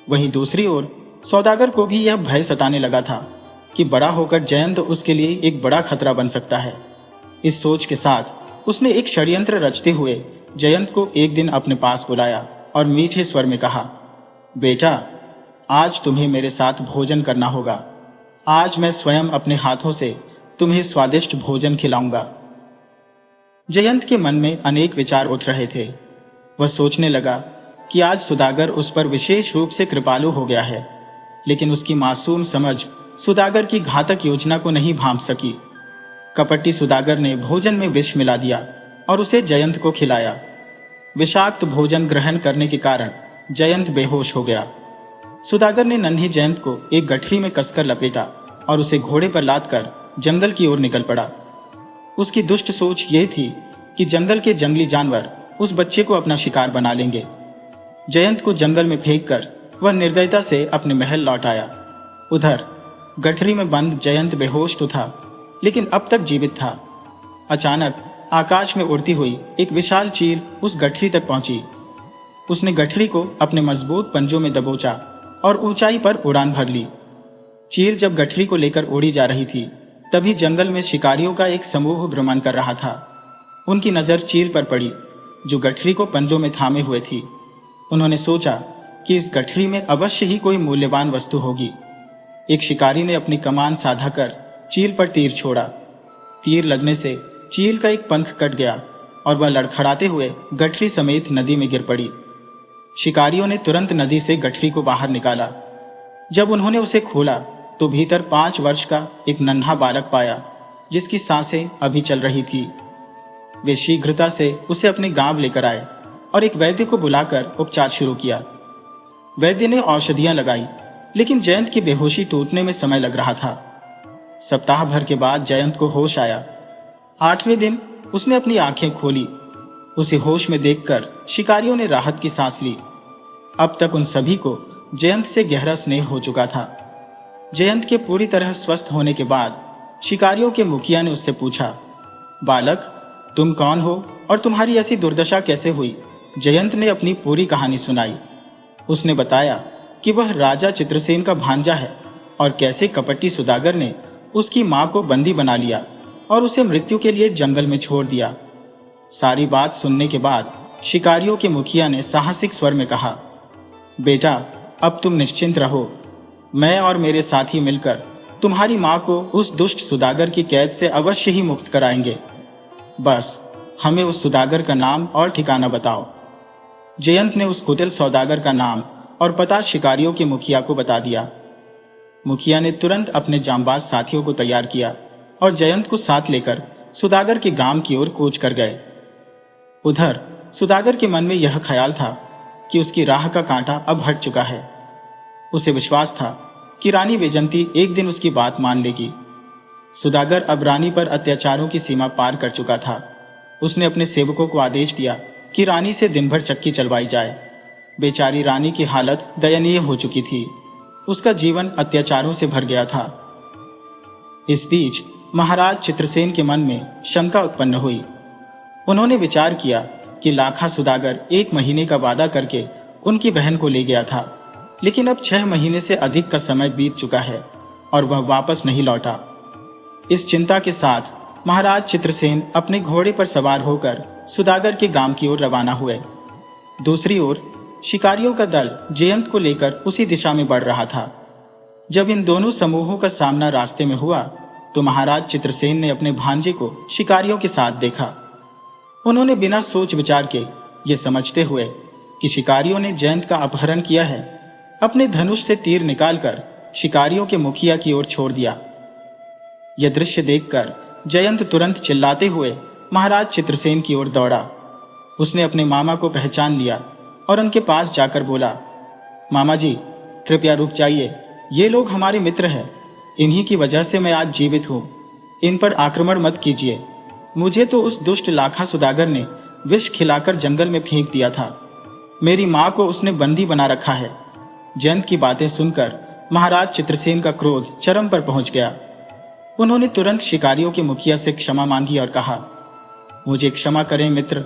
वहीं दूसरी ओर सौदागर को भी यह भय सताने लगा था कि बड़ा होकर जयंत उसके लिए एक बड़ा खतरा बन सकता है। इस सोच के साथ उसने एक षड्यंत्र रचते हुए जयंत को एक दिन अपने पास बुलाया और मीठे स्वर में कहा, बेटा, आज तुम्हें मेरे साथ भोजन करना होगा। आज मैं स्वयं अपने हाथों से तुम्हें स्वादिष्ट भोजन खिलाऊंगा। जयंत के मन में अनेक विचार उठ रहे थे। वह सोचने लगा कि आज सुदागर उस पर विशेष रूप से कृपालु हो गया है, लेकिन उसकी मासूम समझ सुदागर की घातक योजना को नहीं भांप सकी। कपटी सुदागर ने भोजन में विष मिला दिया और उसे जयंत को खिलाया। विषाक्त भोजन ग्रहण करने के कारण जयंत बेहोश हो गया। सुदागर ने नन्हे जयंत को एक गठरी में कसकर लपेटा और उसे घोड़े पर लादकर जंगल की ओर निकल पड़ा। उसकी दुष्ट सोच यह थी कि जंगल के जंगली जानवर उस बच्चे को अपना शिकार बना लेंगे। जयंत को जंगल में फेंककर वह निर्दयता से अपने महल लौट आया। उधर गठरी में बंद जयंत बेहोश तो था, लेकिन अब तक जीवित था। अचानक आकाश में उड़ती हुई एक विशाल चील उस गठरी तक पहुंची। उसने गठरी को अपने मजबूत पंजों में दबोचा और ऊंचाई पर उड़ान भर ली। चील जब गठरी को लेकर उड़ी जा रही थी, तभी जंगल में शिकारियों का एक समूह भ्रमण कर रहा था। उनकी नजर चील पर पड़ी, जो गठरी को पंजों में थामे हुए थी। उन्होंने सोचा कि इस गठरी में अवश्य ही कोई मूल्यवान वस्तु होगी। एक शिकारी ने अपनी कमान साधा कर चील पर तीर छोड़ा। तीर लगने से चील का एक पंख कट गया और वह लड़खड़ाते हुए गठरी समेत नदी में गिर पड़ी। शिकारियों ने तुरंत नदी से गठरी को बाहर निकाला। जब उन्होंने उसे खोला तो भीतर 5 वर्ष का एक नन्हा बालक पाया, जिसकी सांसें अभी चल रही थी। वे शीघ्रता से उसे अपने गांव लेकर आए और एक वैद्य को बुलाकर उपचार शुरू किया। वैद्य ने औषधियां लगाई, लेकिन जयंत की बेहोशी टूटने में समय लग रहा था। सप्ताह भर के बाद जयंत को होश आया। 8वें दिन उसने अपनी आंखें खोली। उसे होश में देखकर शिकारियों ने राहत की सांस ली। अब तक उन सभी को जयंत से गहरा स्नेह हो चुका था। जयंत के पूरी तरह स्वस्थ होने के बाद शिकारियों के मुखिया ने उससे पूछा, बालक, तुम कौन हो और तुम्हारी ऐसी दुर्दशा कैसे हुई? जयंत ने अपनी पूरी कहानी सुनाई। उसने बताया कि वह राजा चित्रसेन का भांजा है और कैसे कपटी सुदागर ने उसकी मां को बंदी बना लिया और उसे मृत्यु के लिए जंगल में छोड़ दिया। सारी बात सुनने के बाद शिकारियों के मुखिया ने साहसिक स्वर में कहा, बेटा, अब तुम निश्चिंत रहो। मैं और मेरे साथी मिलकर तुम्हारी मां को उस दुष्ट सुदागर की कैद से अवश्य ही मुक्त कराएंगे। बस हमें उस सुदागर का नाम और ठिकाना बताओ। जयंत ने उस कुटिल सौदागर का नाम और पता शिकारियों के मुखिया को बता दिया। मुखिया ने तुरंत अपने जांबाज साथियों को तैयार किया और जयंत को साथ लेकर सुदागर के गांव की ओर कूच कर गए। उधर सुदागर के मन में यह ख्याल था कि उसकी राह का कांटा अब हट चुका है। उसे विश्वास था कि रानी वैजंती एक दिन उसकी बात मान लेगी। सुदागर अब रानी पर अत्याचारों की सीमा पार कर चुका था। उसने अपने सेवकों को आदेश दिया कि रानी से दिन भर चक्की चलवाई जाए। बेचारी रानी की हालत दयनीय हो चुकी थी। उसका जीवन अत्याचारों से भर गया था। इस बीच महाराज चित्रसेन के मन में शंका उत्पन्न हुई। उन्होंने विचार किया कि लाखा सुदागर 1 महीने का वादा करके उनकी बहन को ले गया था, लेकिन अब 6 महीने से अधिक का समय बीत चुका है और वह वापस नहीं लौटा। इस चिंता के साथ महाराज चित्रसेन अपने घोड़े पर सवार होकर सुदागर के गांव की ओर रवाना हुए। दूसरी ओर शिकारियों का दल जयंत को लेकर उसी दिशा में बढ़ रहा था। जब इन दोनों समूहों का सामना रास्ते में हुआ तो महाराज चित्रसेन ने अपने भांजे को शिकारियों के साथ देखा। उन्होंने बिना सोच विचार के ये समझते हुए कि शिकारियों ने जयंत का अपहरण किया है, अपने धनुष से तीर निकालकर शिकारियों के मुखिया की ओर छोड़ दिया। यह दृश्य देखकर जयंत तुरंत चिल्लाते हुए महाराज चित्रसेन की ओर दौड़ा। उसने अपने मामा को पहचान लिया और उनके पास जाकर बोला, मामा जी कृपया रुक जाइए, ये लोग हमारे मित्र हैं, इन्हीं की वजह से मैं आज जीवित हूं, इन पर आक्रमण मत कीजिए। मुझे तो उस दुष्ट लाखा सुदागर ने विष खिलाकर जंगल में फेंक दिया था, मेरी मां को उसने बंदी बना रखा है। जयंत की बातें सुनकर महाराज चित्रसेन का क्रोध चरम पर पहुंच गया। उन्होंने तुरंत शिकारियों के मुखिया से क्षमा मांगी और कहा, मुझे क्षमा करें मित्र,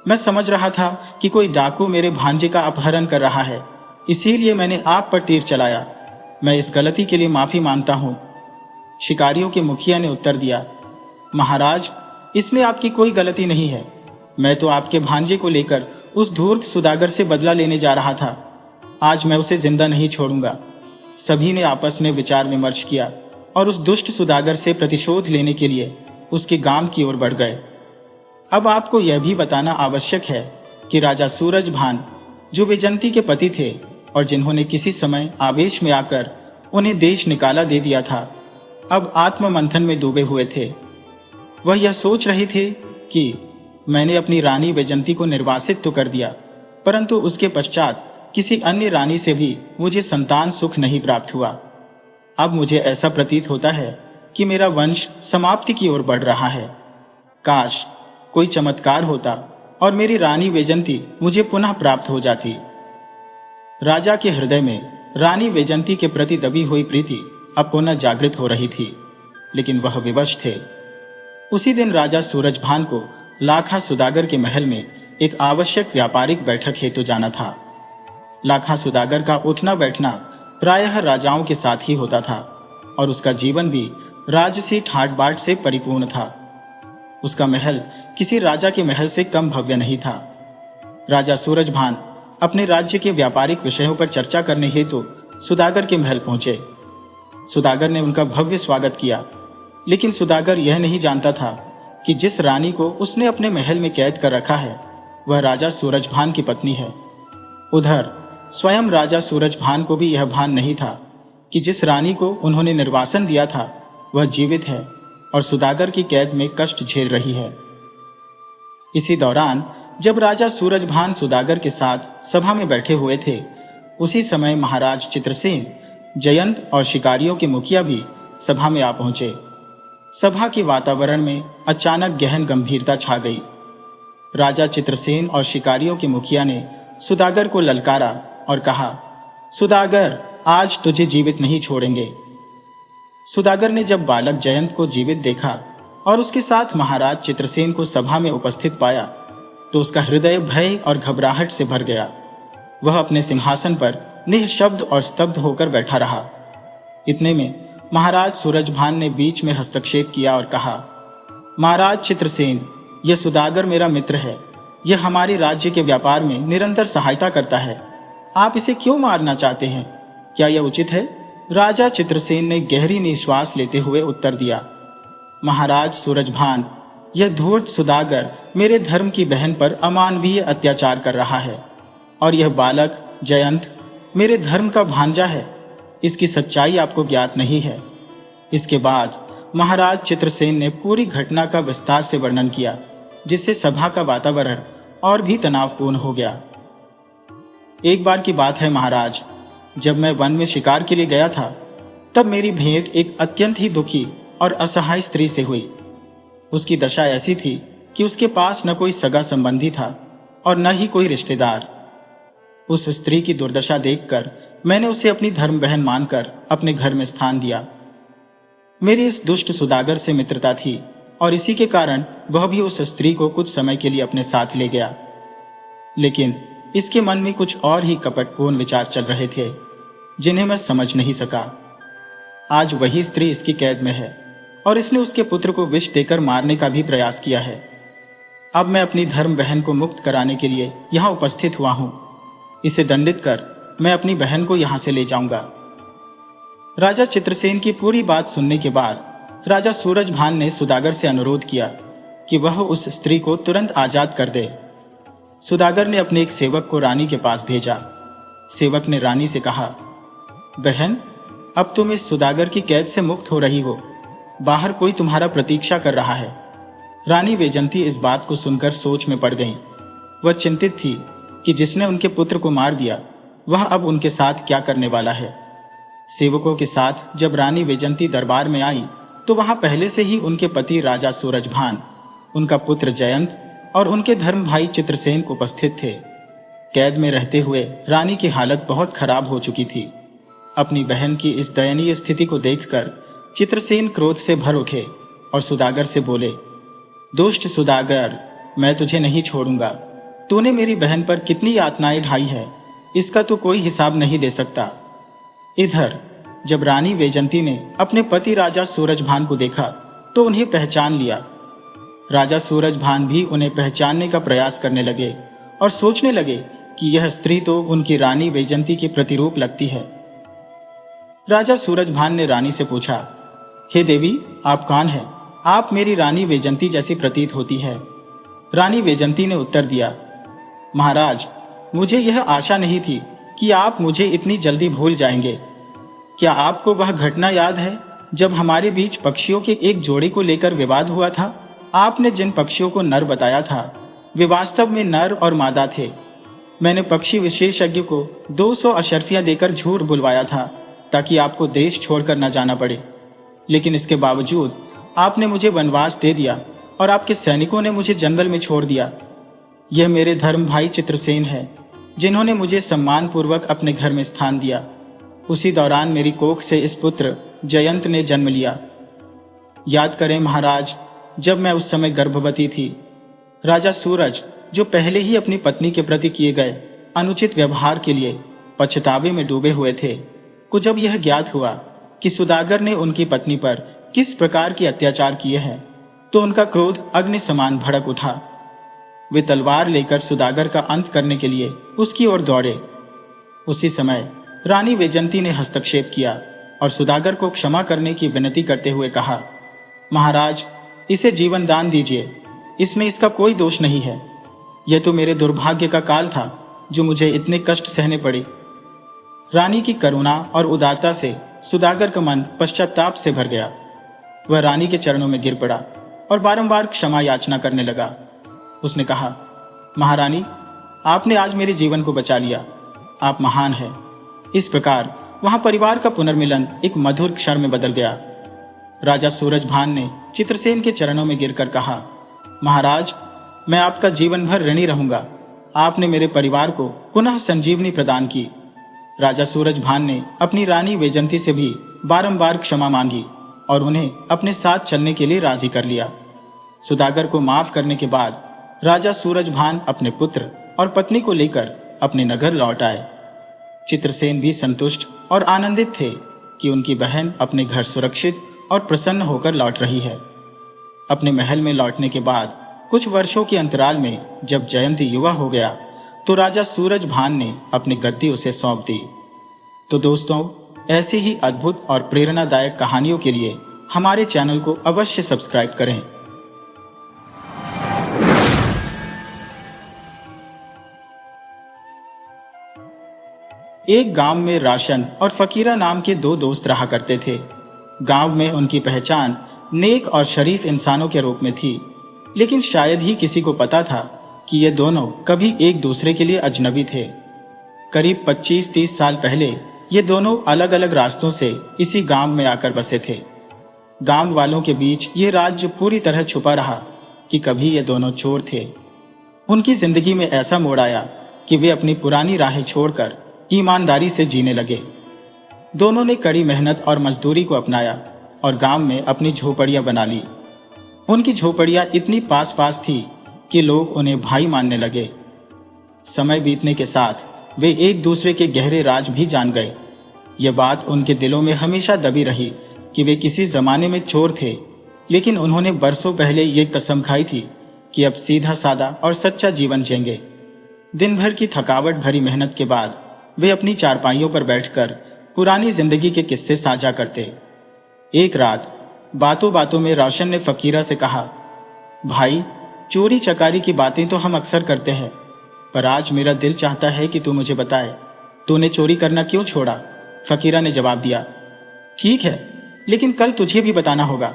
मैं समझ रहा था कि कोई डाकू मेरे भांजे का अपहरण कर रहा है, इसीलिए मैंने आप पर तीर चलाया। मैं इस गलती के लिए माफी मांगता हूं। शिकारियों के मुखिया ने उत्तर दिया, महाराज इसमें आपकी कोई गलती नहीं है, मैं तो आपके भांजे को लेकर उस धूर्त सुदागर से बदला लेने जा रहा था, आज मैं उसे जिंदा नहीं छोड़ूंगा। सभी ने आपस में विचार विमर्श किया और उस दुष्ट सुदागर से प्रतिशोध लेने के लिए उसके गांव की ओर बढ़ गए। अब आपको यह भी बताना आवश्यक है कि राजा सूरजभान, जो वैजयंती के पति थे और जिन्होंने किसी समय आवेश में आकर उन्हें देश निकाला दे दिया था, अब आत्ममंथन में डूबे हुए थे। वह यह सोच रहे थे कि मैंने अपनी रानी वैजयंती को निर्वासित तो कर दिया, परंतु उसके पश्चात किसी अन्य रानी से भी मुझे संतान सुख नहीं प्राप्त हुआ। अब मुझे ऐसा प्रतीत होता है कि मेरा वंश समाप्ति की ओर बढ़ रहा है। काश कोई चमत्कार होता और मेरी रानी वैजयंती मुझे पुनः प्राप्त हो जाती। राजा के हृदय में रानी वैजयंती के प्रति दबी हुई प्रीति अब पुनः जागृत हो रही थी, लेकिन वह विवश थे। उसी दिन राजा सूरजभान को लाखा सुदागर के महल में एक आवश्यक व्यापारिक बैठक हेतु जाना था। लाखा सुदागर का उठना बैठना प्रायः राजाओं के साथ ही होता था और उसका जीवन भी राजसी ठाट बाट से परिपूर्ण था। उसका महल किसी राजा के महल से कम भव्य नहीं था। राजा सूरजभान अपने राज्य के व्यापारिक विषयों पर चर्चा करने हेतु सुदागर के महल पहुंचे। सुदागर ने उनका भव्य स्वागत किया, लेकिन सुदागर यह नहीं जानता था कि जिस रानी को उसने अपने महल में कैद कर रखा है वह राजा सूरजभान की पत्नी है। उधर स्वयं राजा सूरजभान को भी यह भान नहीं था कि जिस रानी को उन्होंने निर्वासन दिया था वह जीवित है और सुदागर की कैद में कष्ट झेल रही है। इसी दौरान जब राजा सूरजभान सुदागर के साथ सभा में बैठे हुए थे, उसी समय महाराज चित्रसेन, जयंत और शिकारियों के मुखिया भी सभा में आ पहुंचे। सभा के वातावरण में अचानक गहन गंभीरता छा गई। राजा चित्रसेन और शिकारियों के मुखिया ने सुदागर को ललकारा और कहा, सुदागर आज तुझे जीवित नहीं छोड़ेंगे। सुदागर ने जब बालक जयंत को जीवित देखा और उसके साथ महाराज चित्रसेन को सभा में उपस्थित पाया तो उसका हृदय भय और घबराहट से भर गया। वह अपने सिंहासन पर निःशब्द और स्तब्ध होकर बैठा रहा। इतने में महाराज सूरजभान ने बीच में हस्तक्षेप किया और कहा, महाराज चित्रसेन, यह सुदागर मेरा मित्र है, यह हमारे राज्य के व्यापार में निरंतर सहायता करता है, आप इसे क्यों मारना चाहते हैं? क्या यह उचित है? राजा चित्रसेन ने गहरी निश्वास लेते हुए उत्तर दिया, महाराज सूरजभान, यह धूर्त सुदागर मेरे धर्म की बहन पर अमानवीय अत्याचार कर रहा है और यह बालक जयंत मेरे धर्म का भांजा है। इसकी सच्चाई आपको ज्ञात नहीं है। इसके बाद महाराज चित्रसेन ने पूरी घटना का विस्तार से वर्णन किया, जिससे सभा का वातावरण और भी तनावपूर्ण हो गया। एक बार की बात है महाराज, जब मैं वन में शिकार के लिए गया था तब मेरी भेंट एक अत्यंत ही दुखी और असहाय स्त्री से हुई। उसकी दशा ऐसी थी कि उसके पास न कोई सगा संबंधी था और न ही कोई रिश्तेदार। उस स्त्री की दुर्दशा देखकर मैंने उसे अपनी धर्म बहन मानकर अपने घर में स्थान दिया। मेरी इस दुष्ट सुदागर से मित्रता थी और इसी के कारण वह भी उस स्त्री को कुछ समय के लिए अपने साथ ले गया, लेकिन इसके मन में कुछ और ही कपटपूर्ण विचार चल रहे थे जिन्हें मैं समझ नहीं सका। आज वही स्त्री इसकी कैद में है और इसने उसके पुत्र को विष देकर मारने का भी प्रयास किया है। अब मैं अपनी धर्म बहन को मुक्त कराने के लिए यहाँ उपस्थित हुआ हूँ। इसे दंडित कर मैं अपनी बहन को यहाँ से ले जाऊंगा। राजा चित्रसेन की पूरी बात सुनने के बाद राजा सूरजभान ने सुदागर से अनुरोध किया कि वह उस स्त्री को तुरंत आजाद कर दे। सुदागर ने अपने एक सेवक को रानी के पास भेजा। सेवक ने रानी से कहा, बहन, अब तुम इस सुदागर की कैद से मुक्त हो रही हो। बाहर कोई तुम्हारा प्रतीक्षा कर रहा है। रानी वैजंती इस बात को सुनकर सोच में पड़ गईं। वह चिंतित थी कि जिसने उनके पुत्र को मार दिया वह अब उनके साथ क्या करने वाला है। सेवकों के साथ जब रानी वैजंती दरबार में आई तो वहां पहले से ही उनके पति राजा सूरजभान, उनका पुत्र जयंत और उनके धर्म भाई चित्रसेन उपस्थित थे। कैद में रहते हुए रानी की हालत बहुत खराब हो चुकी थी। अपनी बहन की इस दयनीय स्थिति को देखकर चित्रसेन क्रोध से भर उठे और सुदागर से बोले, दुष्ट सुदागर, मैं तुझे नहीं छोड़ूंगा। तूने मेरी बहन पर कितनी यातनाएं ढाई है, इसका तो कोई हिसाब नहीं दे सकता। इधर जब रानी वैजंती ने अपने पति राजा सूरजभान को देखा तो उन्हें पहचान लिया। राजा सूरजभान भी उन्हें पहचानने का प्रयास करने लगे और सोचने लगे कि यह स्त्री तो उनकी रानी वैजंती के प्रतिरूप लगती है। राजा सूरजभान ने रानी से पूछा, हे देवी, आप कौन हैं? आप मेरी रानी वैजंती जैसी प्रतीत होती है। रानी वैजंती ने उत्तर दिया, महाराज, मुझे यह आशा नहीं थी कि आप मुझे इतनी जल्दी भूल जाएंगे। क्या आपको वह घटना याद है जब हमारे बीच पक्षियों के एक जोड़े को लेकर विवाद हुआ था? आपने जिन पक्षियों को नर बताया था वे वास्तव में नर और मादा थे। मैंने पक्षी विशेषज्ञ को 200 अशर्फियां देकर झूठ बुलवाया था ताकि आपको देश छोड़कर न जाना पड़े, लेकिन इसके बावजूद आपने मुझे वनवास दे दिया और आपके सैनिकों ने मुझे जंगल में छोड़ दिया। यह मेरे धर्म भाई चित्रसेन है जिन्होंने मुझे सम्मानपूर्वक अपने घर में स्थान दिया। उसी दौरान मेरी कोख से इस पुत्र जयंत ने जन्म लिया। याद करें महाराज, जब मैं उस समय गर्भवती थी, राजा सूरज, जो पहले ही अपनी पत्नी के प्रति किए गए अनुचित व्यवहार के लिए पछतावे में डूबे हुए थे, को जब यह ज्ञात हुआ कि सुदागर ने उनकी पत्नी पर किस प्रकार के अत्याचार किए हैं तो उनका क्रोध अग्नि समान भड़क उठा। वे तलवार लेकर सुदागर का अंत करने के लिए उसकी ओर दौड़े। उसी समय रानी वैजंती ने हस्तक्षेप किया और सुदागर को क्षमा करने की विनती करते हुए कहा, महाराज, इसे जीवन दान दीजिए, इसमें इसका कोई दोष नहीं है। यह तो मेरे दुर्भाग्य का काल था जो मुझे इतने कष्ट सहने पड़े। रानी की करुणा और उदारता से सुदागर का मन पश्चाताप से भर गया। वह रानी के चरणों में गिर पड़ा और बारंबार क्षमा याचना करने लगा। उसने कहा, महारानी, आपने आज मेरे जीवन को बचा लिया। आप महान हैं। इस प्रकार वहां परिवार का पुनर्मिलन एक मधुर क्षण में बदल गया। राजा सूरजभान ने चित्रसेन के चरणों में गिरकर कहा, महाराज, मैं आपका जीवन भर ऋणी रहूंगा। आपने मेरे परिवार को पुनः संजीवनी प्रदान की। राजा सूरजभान ने अपनी रानी वैजंती से भी बारंबार क्षमा मांगी और उन्हें अपने साथ चलने के लिए राजी कर लिया। सुदागर को माफ करने के बाद राजा सूरजभान अपने पुत्र और पत्नी को लेकर अपने नगर लौट आए। चित्रसेन भी संतुष्ट और आनंदित थे कि उनकी बहन अपने घर सुरक्षित और प्रसन्न होकर लौट रही है। अपने महल में लौटने के बाद कुछ वर्षों के अंतराल में जब जयंत युवा हो गया तो राजा सूरजभान ने अपनी गद्दी उसे सौंप दी। तो दोस्तों, ऐसी ही अद्भुत और प्रेरणादायक कहानियों के लिए हमारे चैनल को अवश्य सब्सक्राइब करें। एक गांव में राशन और फकीरा नाम के दो दोस्त रहा करते थे। गांव में उनकी पहचान नेक और शरीफ इंसानों के रूप में थी, लेकिन शायद ही किसी को पता था कि ये दोनों कभी एक दूसरे के लिए अजनबी थे। करीब 25-30 साल पहले ये दोनों अलग अलग रास्तों से इसी गांव में आकर बसे थे। गांव वालों के बीच ये राज पूरी तरह छुपा रहा कि कभी ये दोनों चोर थे। उनकी जिंदगी में ऐसा मोड़ आया कि वे अपनी पुरानी राहें छोड़कर ईमानदारी से जीने लगे। दोनों ने कड़ी मेहनत और मजदूरी को अपनाया और गांव में अपनी झोपड़ियां बना ली। उनकी झोपड़ियां इतनी पास पास थी कि लोग उन्हें भाई मानने लगे। समय बीतने के साथ वे एक दूसरे के गहरे राज भी जान गए। यह बात उनके दिलों में हमेशा दबी रही कि वे किसी जमाने में चोर थे, लेकिन उन्होंने बरसों पहले ये कसम खाई थी कि अब सीधा सादा और सच्चा जीवन जिएंगे। दिन भर की थकावट भरी मेहनत के बाद वे अपनी चारपाइयों पर बैठकर पुरानी जिंदगी के किस्से साझा करते। एक रात बातों बातों में रोशन ने फकीरा से कहा, भाई, चोरी चकारी की बातें तो हम अक्सर करते हैं, पर आज मेरा दिल चाहता है कि तू मुझे बताए, तूने चोरी करना क्यों छोड़ा? फकीरा ने जवाब दिया, ठीक है, लेकिन कल तुझे भी बताना होगा।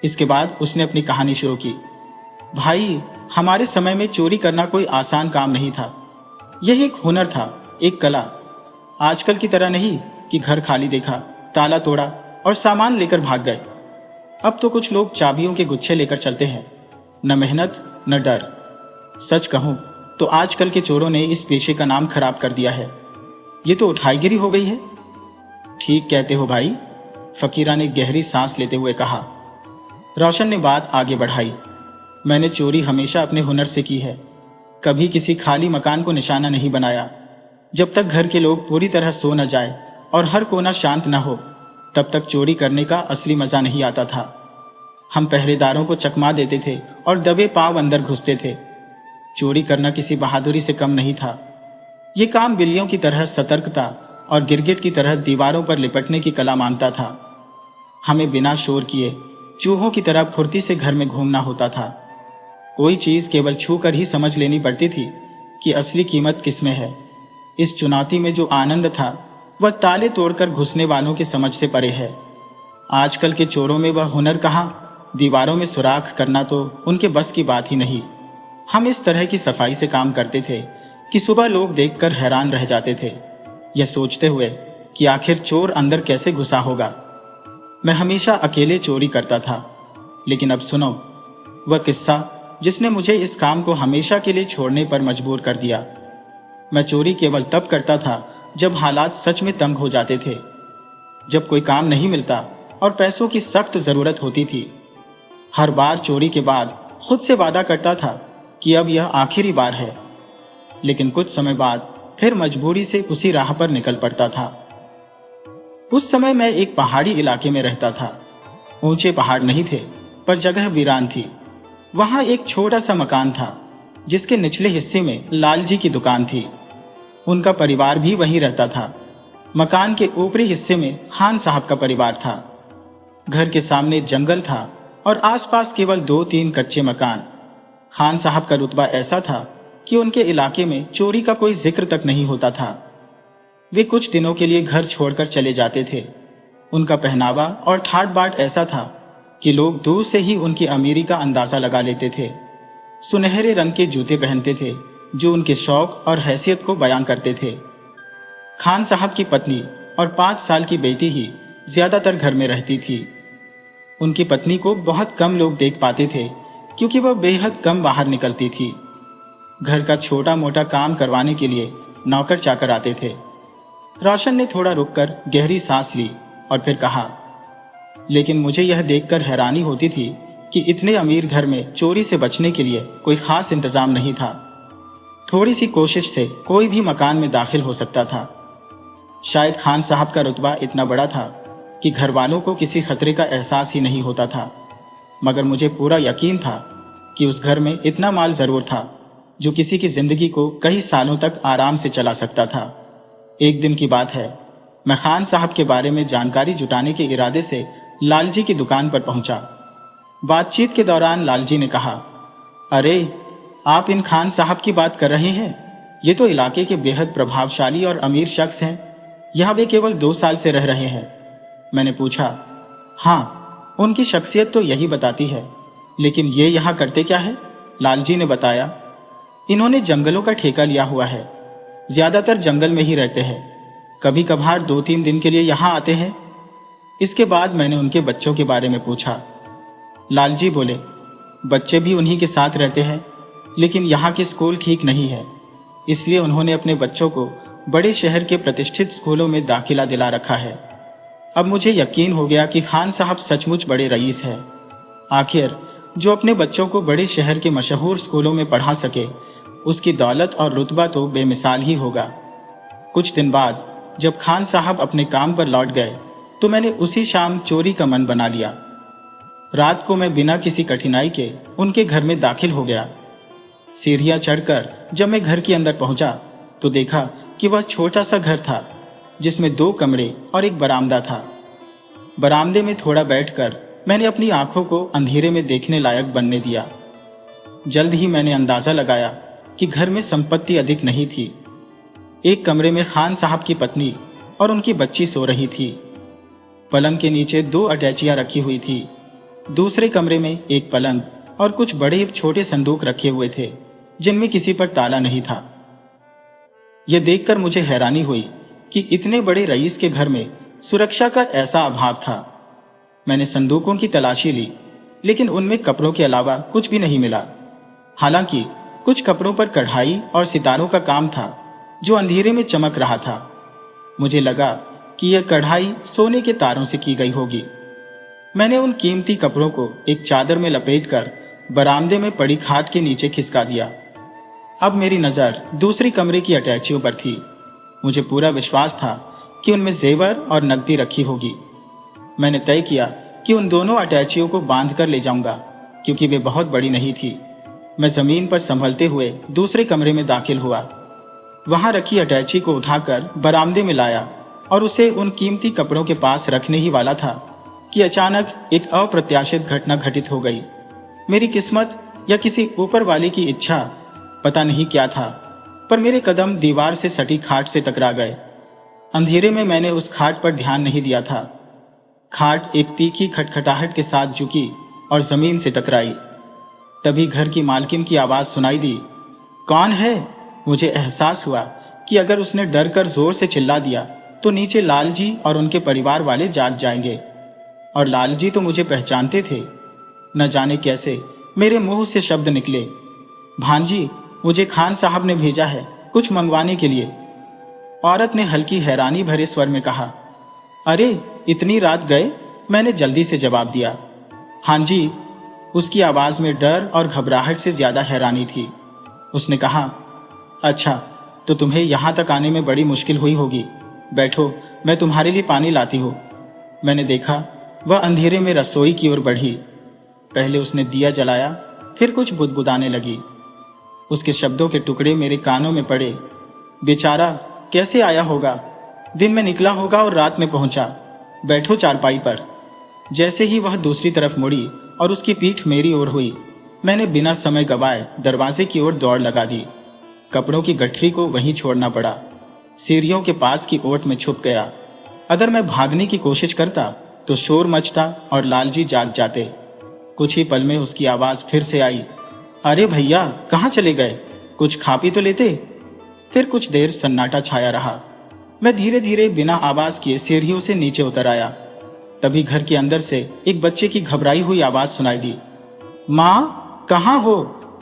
इसके बाद उसने अपनी कहानी शुरू की। भाई, हमारे समय में चोरी करना कोई आसान काम नहीं था। यह एक हुनर था, एक कला। आजकल की तरह नहीं कि घर खाली देखा, ताला तोड़ा और सामान लेकर भाग गए। अब तो कुछ लोग चाबियों के गुच्छे लेकर चलते हैं, न मेहनत न डर। सच कहूं तो आजकल के चोरों ने इस पेशे का नाम खराब कर दिया है। ये तो उठाईगिरी हो गई है। ठीक कहते हो भाई, फकीरा ने गहरी सांस लेते हुए कहा। रोशन ने बात आगे बढ़ाई। मैंने चोरी हमेशा अपने हुनर से की है, कभी किसी खाली मकान को निशाना नहीं बनाया। जब तक घर के लोग पूरी तरह सो न जाए और हर कोना शांत न हो, तब तक चोरी करने का असली मजा नहीं आता था। हम पहरेदारों को चकमा देते थे और दबे पांव अंदर घुसते थे। चोरी करना किसी बहादुरी से कम नहीं था। ये काम बिल्लियों की तरह सतर्कता और गिरगिट की तरह दीवारों पर लिपटने की कला मांगता था। हमें बिना शोर किए चूहों की तरह फुर्ती से घर में घूमना होता था। कोई चीज केवल छू कर ही समझ लेनी पड़ती थी कि असली कीमत किसमें है। इस चुनौती में जो आनंद था वह ताले तोड़कर घुसने वालों की समझ से परे है। आजकल के चोरों में वह हुनर कहाँ, दीवारों में सुराख करना तो उनके बस की बात ही नहीं। हम इस तरह की सफाई से काम करते थे कि सुबह लोग देखकर हैरान रह जाते थे, यह सोचते हुए कि आखिर चोर अंदर कैसे घुसा होगा। मैं हमेशा अकेले चोरी करता था, लेकिन अब सुनो वह किस्सा जिसने मुझे इस काम को हमेशा के लिए छोड़ने पर मजबूर कर दिया। मैं चोरी केवल तब करता था जब हालात सच में तंग हो जाते थे, जब कोई काम नहीं मिलता और पैसों की सख्त जरूरत होती थी। हर बार चोरी के बाद खुद से वादा करता था कि अब यह आखिरी बार है, लेकिन कुछ समय बाद फिर मजबूरी से उसी राह पर निकल पड़ता था। उस समय मैं एक पहाड़ी इलाके में रहता था। ऊंचे पहाड़ नहीं थे, पर जगह वीरान थी। वहां एक छोटा सा मकान था, जिसके निचले हिस्से में लालजी की दुकान थी। उनका परिवार भी वहीं रहता था। मकान के ऊपरी हिस्से में खान साहब का परिवार था। घर के सामने जंगल था और आसपास केवल 2-3 कच्चे मकान। खान साहब का रुतबा ऐसा था कि उनके इलाके में चोरी का कोई जिक्र तक नहीं होता था। वे कुछ दिनों के लिए घर छोड़कर चले जाते थे। उनका पहनावा और ठाट बाट ऐसा था कि लोग दूर से ही उनकी अमीरी का अंदाजा लगा लेते थे। सुनहरे रंग के जूते पहनते थे, जो उनके शौक और हैसियत को बयां करते थे। खान साहब की पत्नी और 5 साल की बेटी ही ज्यादातर घर में रहती थी। उनकी पत्नी को बहुत कम लोग देख पाते थे, क्योंकि वह बेहद कम बाहर निकलती थी। घर का छोटा मोटा काम करवाने के लिए नौकर चाकर आते थे। रोशन ने थोड़ा रुककर गहरी सांस ली और फिर कहा, लेकिन मुझे यह देखकर हैरानी होती थी कि इतने अमीर घर में चोरी से बचने के लिए कोई खास इंतजाम नहीं था। थोड़ी सी कोशिश से कोई भी मकान में दाखिल हो सकता था। शायद खान साहब का रुतबा इतना बड़ा था कि घर वालों को किसी खतरे का एहसास ही नहीं होता था, मगर मुझे पूरा यकीन था कि उस घर में इतना माल जरूर था जो किसी की जिंदगी को कई सालों तक आराम से चला सकता था। एक दिन की बात है, मैं खान साहब के बारे में जानकारी जुटाने के इरादे से लालजी की दुकान पर पहुंचा। बातचीत के दौरान लालजी ने कहा, अरे, आप इन खान साहब की बात कर रहे हैं? ये तो इलाके के बेहद प्रभावशाली और अमीर शख्स हैं। यहां वे केवल 2 साल से रह रहे हैं। मैंने पूछा, हाँ, उनकी शख्सियत तो यही बताती है, लेकिन ये यहाँ करते क्या है? लालजी ने बताया, इन्होंने जंगलों का ठेका लिया हुआ है। ज्यादातर जंगल में ही रहते हैं, कभी कभार 2-3 दिन के लिए यहाँ आते हैं। इसके बाद मैंने उनके बच्चों के बारे में पूछा। लालजी बोले, बच्चे भी उन्हीं के साथ रहते हैं, लेकिन यहाँ के स्कूल ठीक नहीं है, इसलिए उन्होंने अपने बच्चों को बड़े शहर के प्रतिष्ठित स्कूलों में दाखिला दिला रखा है। अब मुझे यकीन हो गया कि खान साहब सचमुच बड़े रईस हैं। आखिर जो अपने बच्चों को बड़े शहर के मशहूर स्कूलों में पढ़ा सके, उसकी दौलत और रुतबा तो बेमिसाल ही होगा। कुछ दिन बाद जब खान साहब अपने काम पर लौट गए, तो मैंने उसी शाम चोरी का मन बना लिया। रात को मैं बिना किसी कठिनाई के उनके घर में दाखिल हो गया। सीढ़ियां चढ़कर जब मैं घर के अंदर पहुंचा तो देखा कि वह छोटा सा घर था जिसमें 2 कमरे और एक बरामदा था। बरामदे में थोड़ा बैठकर मैंने अपनी आंखों को अंधेरे में देखने लायक बनने दिया। जल्द ही मैंने अंदाजा लगाया कि घर में संपत्ति अधिक नहीं थी। एक कमरे में खान साहब की पत्नी और उनकी बच्ची सो रही थी। पलंग के नीचे 2 अटैचियां रखी हुई थी। दूसरे कमरे में एक पलंग और कुछ बड़े छोटे संदूक रखे हुए थे जिनमें किसी पर ताला नहीं था। यह देखकर मुझे हैरानी हुई कि इतने बड़े रईस के घर में सुरक्षा का ऐसा अभाव था। मैंने संदूकों की तलाशी ली, लेकिन उनमें कपड़ों के अलावा कुछ भी नहीं मिला। हालांकि कुछ कपड़ों पर कढ़ाई और सितारों का काम था जो अंधेरे में चमक रहा था। मुझे लगा कि यह कढ़ाई सोने के तारों से की गई होगी। मैंने उन कीमती कपड़ों को एक चादर में लपेटकर बरामदे में पड़ी खाट के नीचे खिसका दिया। अब मेरी नजर दूसरी कमरे की अटैचियों पर थी। मुझे पूरा विश्वास था कि उनमें जेवर और नकदी रखी होगी। मैंने तय किया कि उन दोनों अटैचियों को बांध कर ले जाऊंगा, क्योंकि वे बहुत बड़ी नहीं थी। मैं जमीन पर संभलते हुए दूसरे कमरे में दाखिल हुआ। वहां रखी अटैची को उठाकर बरामदे में लाया और उसे उन कीमती कपड़ों के पास रखने ही वाला था कि अचानक एक अप्रत्याशित घटना घटित हो गई। मेरी किस्मत या किसी ऊपर वाले की इच्छा, पता नहीं क्या था, पर मेरे कदम दीवार से सटी खाट से टकरा गए। अंधेरे में मैंने उस खाट पर ध्यान नहीं दिया था। खाट एक तीखी खटखटाहट के साथ झुकी और जमीन से टकराई। तभी घर की मालकिन की आवाज सुनाई दी, कौन है? मुझे एहसास हुआ कि अगर उसने डर कर जोर से चिल्ला दिया तो नीचे लालजी और उनके परिवार वाले जाग जाएंगे। और लालजी तो मुझे पहचानते थे। न जाने कैसे मेरे मुंह से शब्द निकले, भांजी, मुझे खान साहब ने भेजा है कुछ मंगवाने के लिए। औरत ने हल्की हैरानी भरे स्वर में कहा, अरे इतनी रात गए? मैंने जल्दी से जवाब दिया, हाँ जी। उसकी आवाज में डर और घबराहट से ज्यादा हैरानी थी। उसने कहा, अच्छा, तो तुम्हें यहां तक आने में बड़ी मुश्किल हुई होगी। बैठो, मैं तुम्हारे लिए पानी लाती हूं। मैंने देखा वह अंधेरे में रसोई की ओर बढ़ी। पहले उसने दिया जलाया, फिर कुछ बुदबुदाने लगी। उसके शब्दों के टुकड़े मेरे कानों में पड़े। बेचारा कैसे आया होगा? दिन में निकला होगा और रात में पहुंचा। बैठो चारपाई पर। जैसे ही वह दूसरी तरफ मुड़ी और उसकी पीठ मेरी ओर हुई, मैंने बिना समय गवाए दरवाजे की ओर दौड़ लगा दी। कपड़ों की गठरी को वहीं छोड़ना पड़ा। सीढ़ियों के पास की ओट में छुप गया। अगर मैं भागने की कोशिश करता तो शोर मचता और लालजी जाग जाते। कुछ ही पल में उसकी आवाज फिर से आई, अरे भैया, कहाँ चले गए? कुछ खा पी तो लेते। फिर कुछ देर सन्नाटा छाया रहा। मैं धीरे धीरे बिना आवाज किए सीढ़ियों से नीचे उतर आया। तभी घर के अंदर से एक बच्चे की घबराई हुई आवाज सुनाई दी। माँ, कहाँ हो?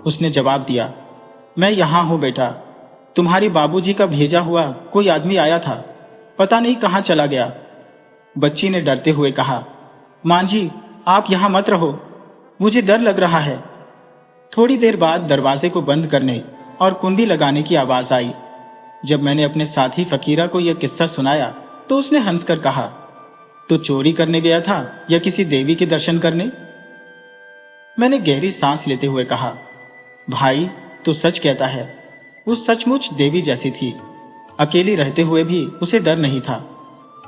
उसने जवाब दिया, मैं यहाँ हूँ बेटा। तुम्हारे बाबूजी का भेजा हुआ कोई आदमी आया था, पता नहीं कहाँ चला गया। बच्ची ने डरते हुए कहा, माँ जी, आप यहाँ मत रहो, मुझे डर लग रहा है। थोड़ी देर बाद दरवाजे को बंद करने और कुंडी लगाने की आवाज आई। जब मैंने अपने साथी फकीरा को यह किस्सा सुनाया तो उसने हंसकर कहा, तू चोरी करने गया था या किसी देवी के दर्शन करने? मैंने गहरी सांस लेते हुए कहा, भाई, तू सच कहता है। वो सचमुच देवी जैसी थी। अकेली रहते हुए भी उसे डर नहीं था।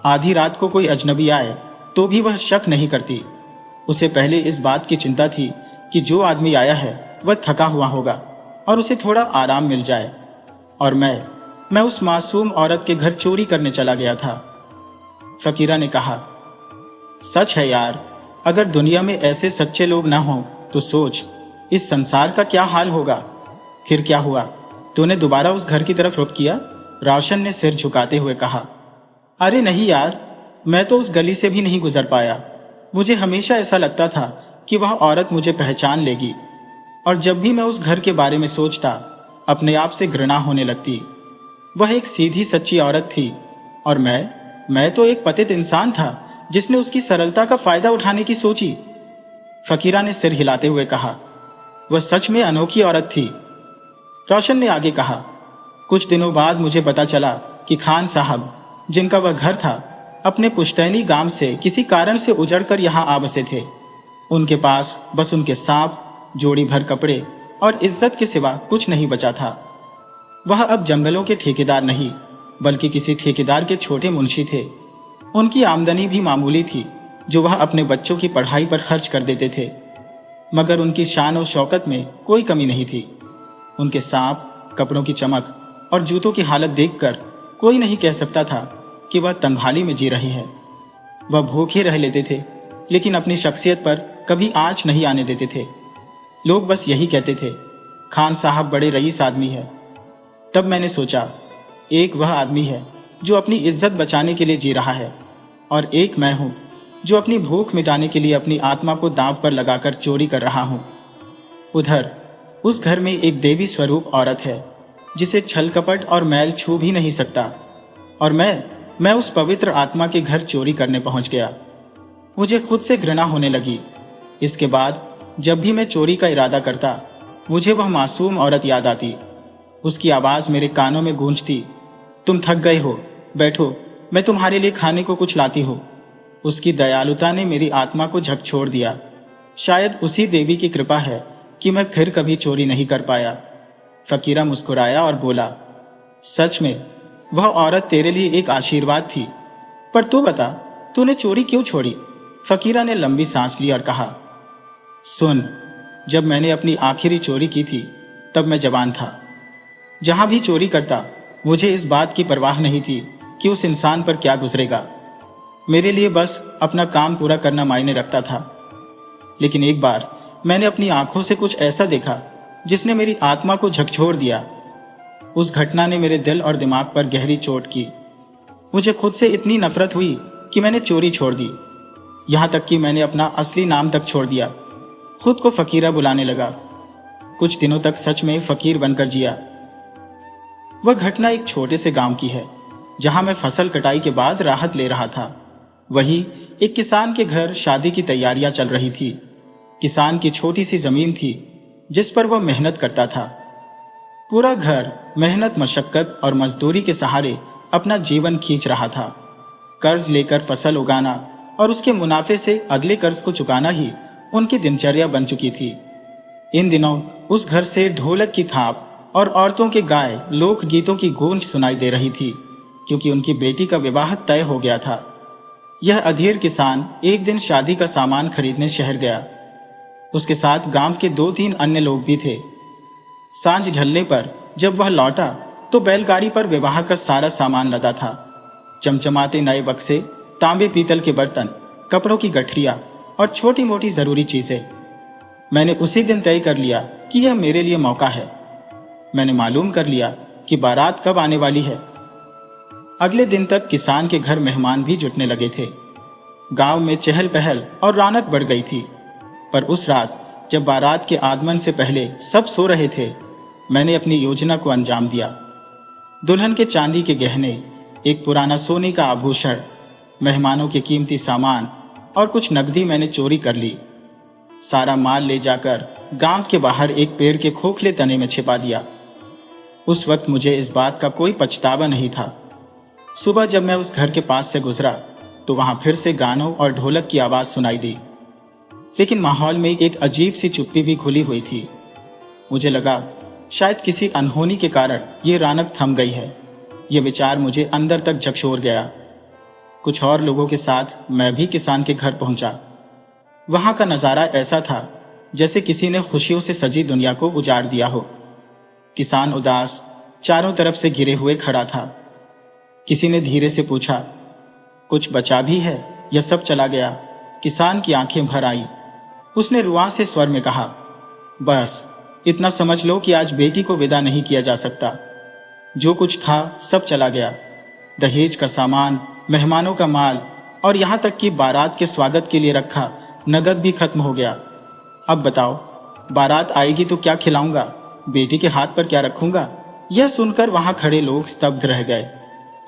आधी रात को कोई अजनबी आए तो भी वह शक नहीं करती। उसे पहले इस बात की चिंता थी कि जो आदमी आया है वह थका हुआ होगा और उसे थोड़ा आराम मिल जाए। और मैं उस मासूम औरत के घर चोरी करने चला गया था। फकीरा ने कहा, सच है यार, अगर दुनिया में ऐसे सच्चे लोग ना हों तो सोच इस संसार का क्या हाल होगा। फिर क्या हुआ? तूने दोबारा उस घर की तरफ रुख किया? रोशन ने सिर झुकाते हुए कहा, अरे नहीं यार, मैं तो उस गली से भी नहीं गुजर पाया। मुझे हमेशा ऐसा लगता था कि वह औरत मुझे पहचान लेगी, और जब भी मैं उस घर के बारे में सोचता अपने आप से घृणा होने लगती। वह एक सीधी सच्ची औरत थी और मैं तो एक पतित इंसान था जिसने उसकी सरलता का फायदा उठाने की सोची। फकीरा ने सिर हिलाते हुए कहा, वह सच में अनोखी औरत थी। रोशन ने आगे कहा, कुछ दिनों बाद मुझे पता चला कि खान साहब, जिनका वह घर था, अपने पुश्तैनी गांव से किसी कारण से उजड़कर यहां आ बसे थे। उनके पास बस उनके सांप, जोड़ी भर कपड़े और इज्जत के सिवा कुछ नहीं बचा था। वह अब जंगलों के ठेकेदार नहीं, बल्कि किसी ठेकेदार के छोटे मुंशी थे। उनकी आमदनी भी मामूली थी, जो वह अपने बच्चों की पढ़ाई पर खर्च कर देते थे, मगर उनकी शान और शौकत में कोई कमी नहीं थी। उनके सांप, कपड़ों की चमक और जूतों की हालत देखकर कोई नहीं कह सकता था कि वह तंगहाली में जी रही है। वह भूखे रह लेते थे, लेकिन अपनी शख्सियत पर कभी आंच नहीं आने देते थे। लोग बस यही कहते थे, खान साहब बड़े रईस आदमी है। तब मैंने सोचा, एक वह आदमी है जो अपनी इज्जत बचाने के लिए जी रहा है, और एक मैं हूं जो अपनी भूख मिटाने के लिए अपनी आत्मा को दांव पर लगाकर चोरी कर रहा हूं। उधर उस घर में एक देवी स्वरूप औरत है, जिसे छल कपट और मैल छू भी नहीं सकता, और मैं उस पवित्र आत्मा के घर चोरी करने पहुंच गया। मुझे खुद से घृणा होने लगी। इसके बाद जब भी मैं चोरी का इरादा करता, मुझे वह मासूम औरत याद आती। उसकी आवाज मेरे कानों में गूंजती, तुम थक गए हो, बैठो, मैं तुम्हारे लिए खाने को कुछ लाती हूँ। उसकी दयालुता ने मेरी आत्मा को झकझोर दिया। शायद उसी देवी की कृपा है कि मैं फिर कभी चोरी नहीं कर पाया। फकीरा मुस्कुराया और बोला, सच में वह औरत तेरे लिए एक आशीर्वाद थी। पर तू बता, तूने चोरी क्यों छोड़ी? फकीरा ने लंबी सांस ली और कहा, सुन, जब मैंने अपनी आखिरी चोरी की थी, तब मैं जवान था। जहां भी चोरी करता, मुझे इस बात की परवाह नहीं थी कि उस इंसान पर क्या गुजरेगा। मेरे लिए बस अपना काम पूरा करना मायने रखता था। लेकिन एक बार मैंने अपनी आंखों से कुछ ऐसा देखा जिसने मेरी आत्मा को झकझोर दिया। उस घटना ने मेरे दिल और दिमाग पर गहरी चोट की। मुझे खुद से इतनी नफरत हुई कि मैंने चोरी छोड़ दी। यहां तक कि मैंने अपना असली नाम तक छोड़ दिया, खुद को फकीरा बुलाने लगा। कुछ दिनों तक सच में फकीर बनकर जिया। वह घटना एक छोटे से गांव की है, जहां मैं फसल कटाई के बाद राहत ले रहा था। वहीं एक किसान के घर शादी की तैयारियां चल रही थी। किसान की छोटी सी जमीन थी, जिस पर वह मेहनत करता था। पूरा घर मेहनत, मशक्कत और मजदूरी के सहारे अपना जीवन खींच रहा था। कर्ज लेकर फसल उगाना और उसके मुनाफे से अगले कर्ज को चुकाना ही उनकी दिनचर्या बन चुकी थी। इन दिनों उस घर से ढोलक की थाप और औरतों के गाए लोकगीतों की गूंज सुनाई दे रही थी, क्योंकि उनकी बेटी का विवाह तय हो गया था। यह अधीर किसान एक दिन शादी का सामान खरीदने शहर गया। उसके साथ गांव के 2-3 अन्य लोग भी थे। सांझ ढलने पर जब वह लौटा, तो बैलगाड़ी पर विवाह का सारा सामान लदा था। चमचमाते नए बक्से, तांबे पीतल के बर्तन, कपड़ों की गठरियां और छोटी मोटी जरूरी चीजें। मैंने उसी दिन तय कर लिया कि यह मेरे लिए मौका है। मैंने मालूम कर लिया कि बारात कब आने वाली है। अगले दिन तक किसान के घर मेहमान भी जुटने लगे थे। गांव में चहल पहल और रौनक बढ़ गई थी। पर उस रात, जब बारात के आगमन से पहले सब सो रहे थे, मैंने अपनी योजना को अंजाम दिया। दुल्हन के चांदी के गहने, एक पुराना सोने का आभूषण, मेहमानों के कीमती सामान और कुछ नकदी मैंने चोरी कर ली। सारा माल ले जाकर गांव के बाहर एक पेड़ के खोखले तने में छिपा दिया। उस वक्त मुझे इस बात का कोई पछतावा नहीं था। सुबह जब मैं उस घर के पास से गुजरा, तो वहां फिर से गानों और ढोलक की आवाज सुनाई दी। लेकिन माहौल में एक अजीब सी चुप्पी भी खुली हुई थी। मुझे लगा शायद किसी अनहोनी के कारण ये रौनक थम गई है। यह विचार मुझे अंदर तक झकझोर गया। कुछ और लोगों के साथ मैं भी किसान के घर पहुंचा। वहां का नजारा ऐसा था जैसे किसी ने खुशियों से सजी दुनिया को उजाड़ दिया हो। किसान उदास, चारों तरफ से घिरे हुए खड़ा था। किसी ने धीरे से पूछा, कुछ बचा भी है या सब चला गया? किसान की आंखें भर आई। उसने रुआं से स्वर में कहा, बस इतना समझ लो कि आज बेटी को विदा नहीं किया जा सकता। जो कुछ था सब चला गया। दहेज का सामान, मेहमानों का माल और यहां तक कि बारात के स्वागत के लिए रखा नगद भी खत्म हो गया। अब बताओ, बारात आएगी तो क्या खिलाऊंगा? बेटी के हाथ पर क्या रखूंगा? यह सुनकर वहां खड़े लोग स्तब्ध रह गए।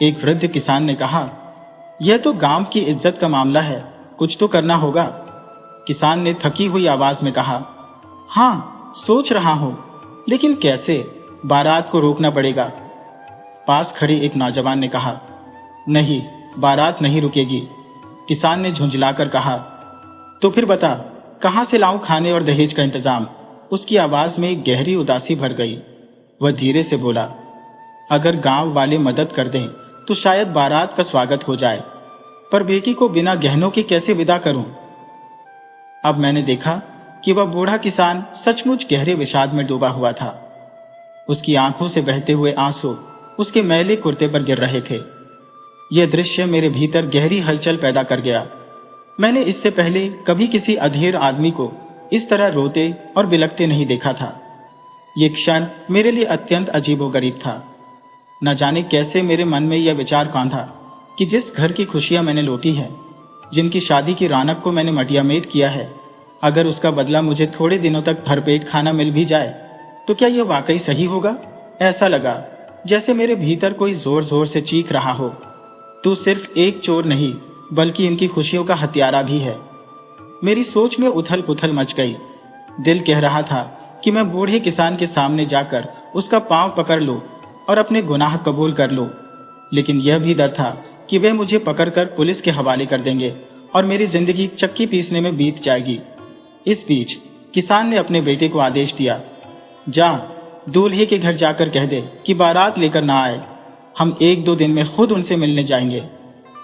एक वृद्ध किसान ने कहा, यह तो गांव की इज्जत का मामला है, कुछ तो करना होगा। किसान ने थकी हुई आवाज में कहा, हाँ, सोच रहा हूं, लेकिन कैसे? बारात को रोकना पड़ेगा। पास खड़े एक नौजवान ने कहा, नहीं, बारात नहीं रुकेगी। किसान ने झुंझलाकर कहा, तो फिर बता, कहां से लाऊं खाने और दहेज का इंतजाम? उसकी आवाज में एक गहरी उदासी भर गई। वह धीरे से बोला, अगर गांव वाले मदद कर दें तो शायद बारात का स्वागत हो जाए, पर बेटी को बिना गहनों के कैसे विदा करूं? अब मैंने देखा कि वह बूढ़ा किसान सचमुच गहरे विषाद में डूबा हुआ था। उसकी आंखों से बहते हुए आंसू उसके मैले कुर्ते पर गिर रहे थे। यह दृश्य मेरे भीतर गहरी हलचल पैदा कर गया। मैंने इससे पहले कभी किसी अधेड़ आदमी को इस तरह रोते और बिलखते नहीं देखा था। यह क्षण मेरे लिए अत्यंत अजीबोगरीब था। न जाने कैसे मेरे मन में यह विचार कांधा कि जिस घर की खुशियां मैंने लूटी है, जिनकी शादी की रौनक को मैंने मटियामेट किया है, अगर उसका बदला मुझे थोड़े दिनों तक भरपेट खाना मिल भी जाए तो क्या यह वाकई सही होगा? ऐसा लगा जैसे मेरे भीतर कोई जोर जोर से चीख रहा हो, तू सिर्फ एक चोर नहीं बल्कि इनकी खुशियों का हत्यारा भी है। मेरी सोच में उथल पुथल मच गई। दिल कह रहा था कि मैं बूढ़े किसान के सामने जाकर उसका पांव पकड़ लूं और अपने गुनाह कबूल कर लूं, लेकिन यह भी डर था कि वे मुझे पकड़कर पुलिस के हवाले कर देंगे और मेरी जिंदगी चक्की पीसने में बीत जाएगी। इस बीच किसान ने अपने बेटे को आदेश दिया, जा दूल्हे के घर जाकर कह दे कि बारात लेकर ना आए, हम 1-2 दिन में खुद उनसे मिलने जाएंगे।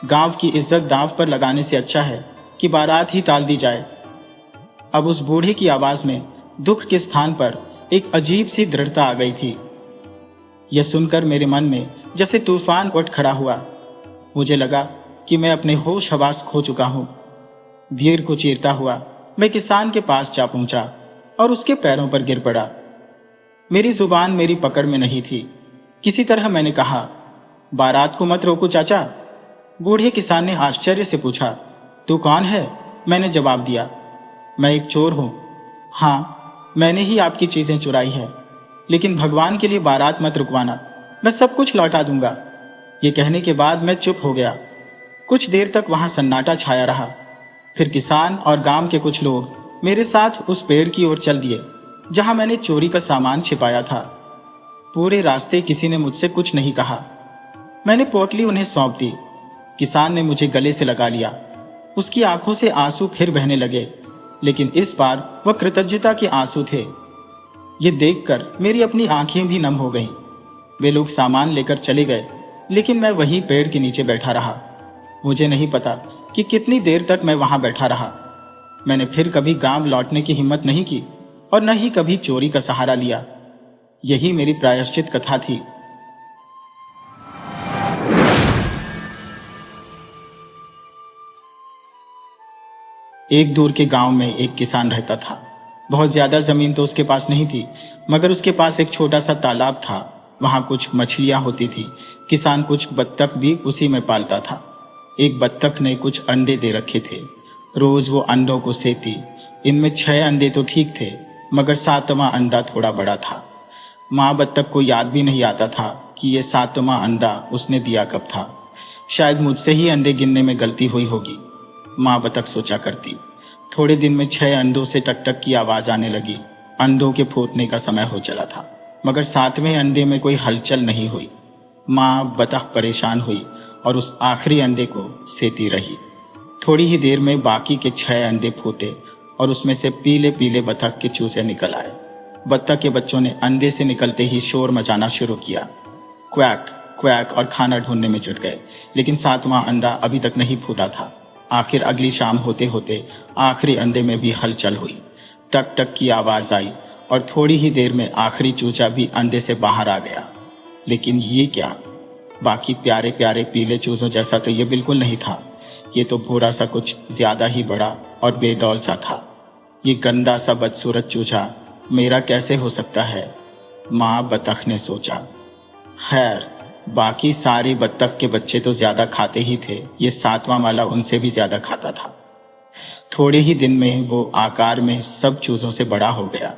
गांव की इज्जत दांव पर लगाने से अच्छा है कि बारात ही टाल दी जाए। अब उस बूढ़े की आवाज में दुख के स्थान पर एक अजीब सी दृढ़ता आ गई थी। यह सुनकर मेरे मन में जैसे तूफान उठ खड़ा हुआ। मुझे लगा कि मैं अपने होश हवास खो चुका हूं। भीड़ को चीरता हुआ मैं किसान के पास जा पहुंचा और उसके पैरों पर गिर पड़ा। मेरी जुबान मेरी पकड़ में नहीं थी। किसी तरह मैंने कहा, बारात को मत रोको चाचा। बूढ़े किसान ने आश्चर्य से पूछा, तू कौन है? मैंने जवाब दिया, मैं एक चोर हूं। हाँ, मैंने ही आपकी चीजें चुराई है, लेकिन भगवान के लिए बारात मत रुकवाना, मैं सब कुछ लौटा दूंगा। ये कहने के बाद मैं चुप हो गया। कुछ देर तक वहां सन्नाटा छाया रहा। फिर किसान और गांव के कुछ लोग मेरे साथ उस पेड़ की ओर चल दिए जहां मैंने चोरी का सामान छिपाया था। पूरे रास्ते किसी ने मुझसे कुछ नहीं कहा। मैंने पोटली उन्हें सौंप दी। किसान ने मुझे गले से लगा लिया। उसकी आंखों से आंसू फिर बहने लगे, लेकिन इस बार वह कृतज्ञता के आंसू थे। ये देखकर मेरी अपनी आंखें भी नम हो गईं। वे लोग सामान लेकर चले गए, लेकिन मैं वहीं पेड़ के नीचे बैठा रहा। मुझे नहीं पता कि कितनी देर तक मैं वहां बैठा रहा। मैंने फिर कभी गांव लौटने की हिम्मत नहीं की और न ही कभी चोरी का सहारा लिया। यही मेरी प्रायश्चित कथा थी। एक दूर के गांव में एक किसान रहता था। बहुत ज्यादा जमीन तो उसके पास नहीं थी, मगर उसके पास एक छोटा सा तालाब था। वहां कुछ मछलियां होती थी। किसान कुछ बत्तख भी उसी में पालता था। एक बत्तख ने कुछ अंडे दे रखे थे। रोज वो अंडों को सेती। इनमें 6 अंडे तो ठीक थे, मगर 7वां अंडा थोड़ा बड़ा था। माँ बत्तख को याद भी नहीं आता था कि ये 7वां अंडा उसने दिया कब था। शायद मुझसे ही अंडे गिनने में गलती हुई होगी, माँ बत्तख सोचा करती। थोड़े दिन में 6 अंडों से टक टक की आवाज आने लगी। अंडों के फूटने का समय हो चला था, मगर 7वें अंडे में कोई हलचल नहीं हुई। माँ बत्तख परेशान हुई और उस आखिरी अंडे को सेती रही। थोड़ी ही देर में बाकी के 6 अंडे फूटे और उसमें से पीले पीले बत्तख के चूजे निकल आए। बत्तख के बच्चों ने अंडे से निकलते ही शोर मचाना शुरू किया। क्वैक क्वैक और खाना ढूंढने में जुट गए, लेकिन 7वां अंडा अभी तक नहीं फूटा था। आखिर अगली शाम होते होते आखिरी अंडे में भी हलचल हुई। टक टक की आवाज आई और थोड़ी ही देर में आखिरी चूजा भी अंडे से बाहर आ गया। लेकिन ये क्या? बाकी प्यारे प्यारे पीले चूजों जैसा तो ये बिल्कुल नहीं था। ये तो भूरा सा कुछ ज्यादा ही बड़ा और बेडौल सा था। ये गंदा सा बदसूरत चूजा मेरा कैसे हो सकता है? माँ बत्तख ने सोचा। खैर, बाकी सारे बत्तख के बच्चे तो ज्यादा खाते ही थे, ये 7वां वाला उनसे भी ज्यादा खाता था। थोड़े ही दिन में वो आकार में सब चूजों से बड़ा हो गया।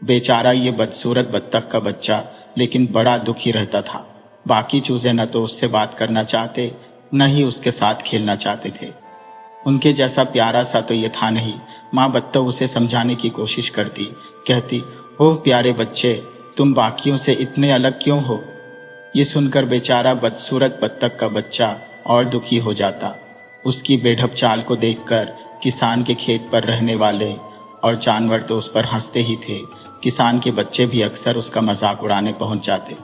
बेचारा ये बदसूरत बत्तख का बच्चा लेकिन बड़ा दुखी रहता था। बाकी चूजे न तो उससे बात करना चाहते, न ही उसके साथ खेलना चाहते थे। उनके जैसा प्यारा सा तो ये था नहीं। माँ बत्तख उसे समझाने की कोशिश करती, कहती, ओह प्यारे बच्चे, तुम बाकियों से इतने अलग क्यों हो? ये सुनकर बेचारा बदसूरत बत्तख का बच्चा और दुखी हो जाता। उसकी बेढप चाल को देखकर किसान के खेत पर रहने वाले और जानवर तो उस पर हंसते ही थे, किसान के बच्चे भी अक्सर उसका मजाक उड़ाने पहुंच जाते।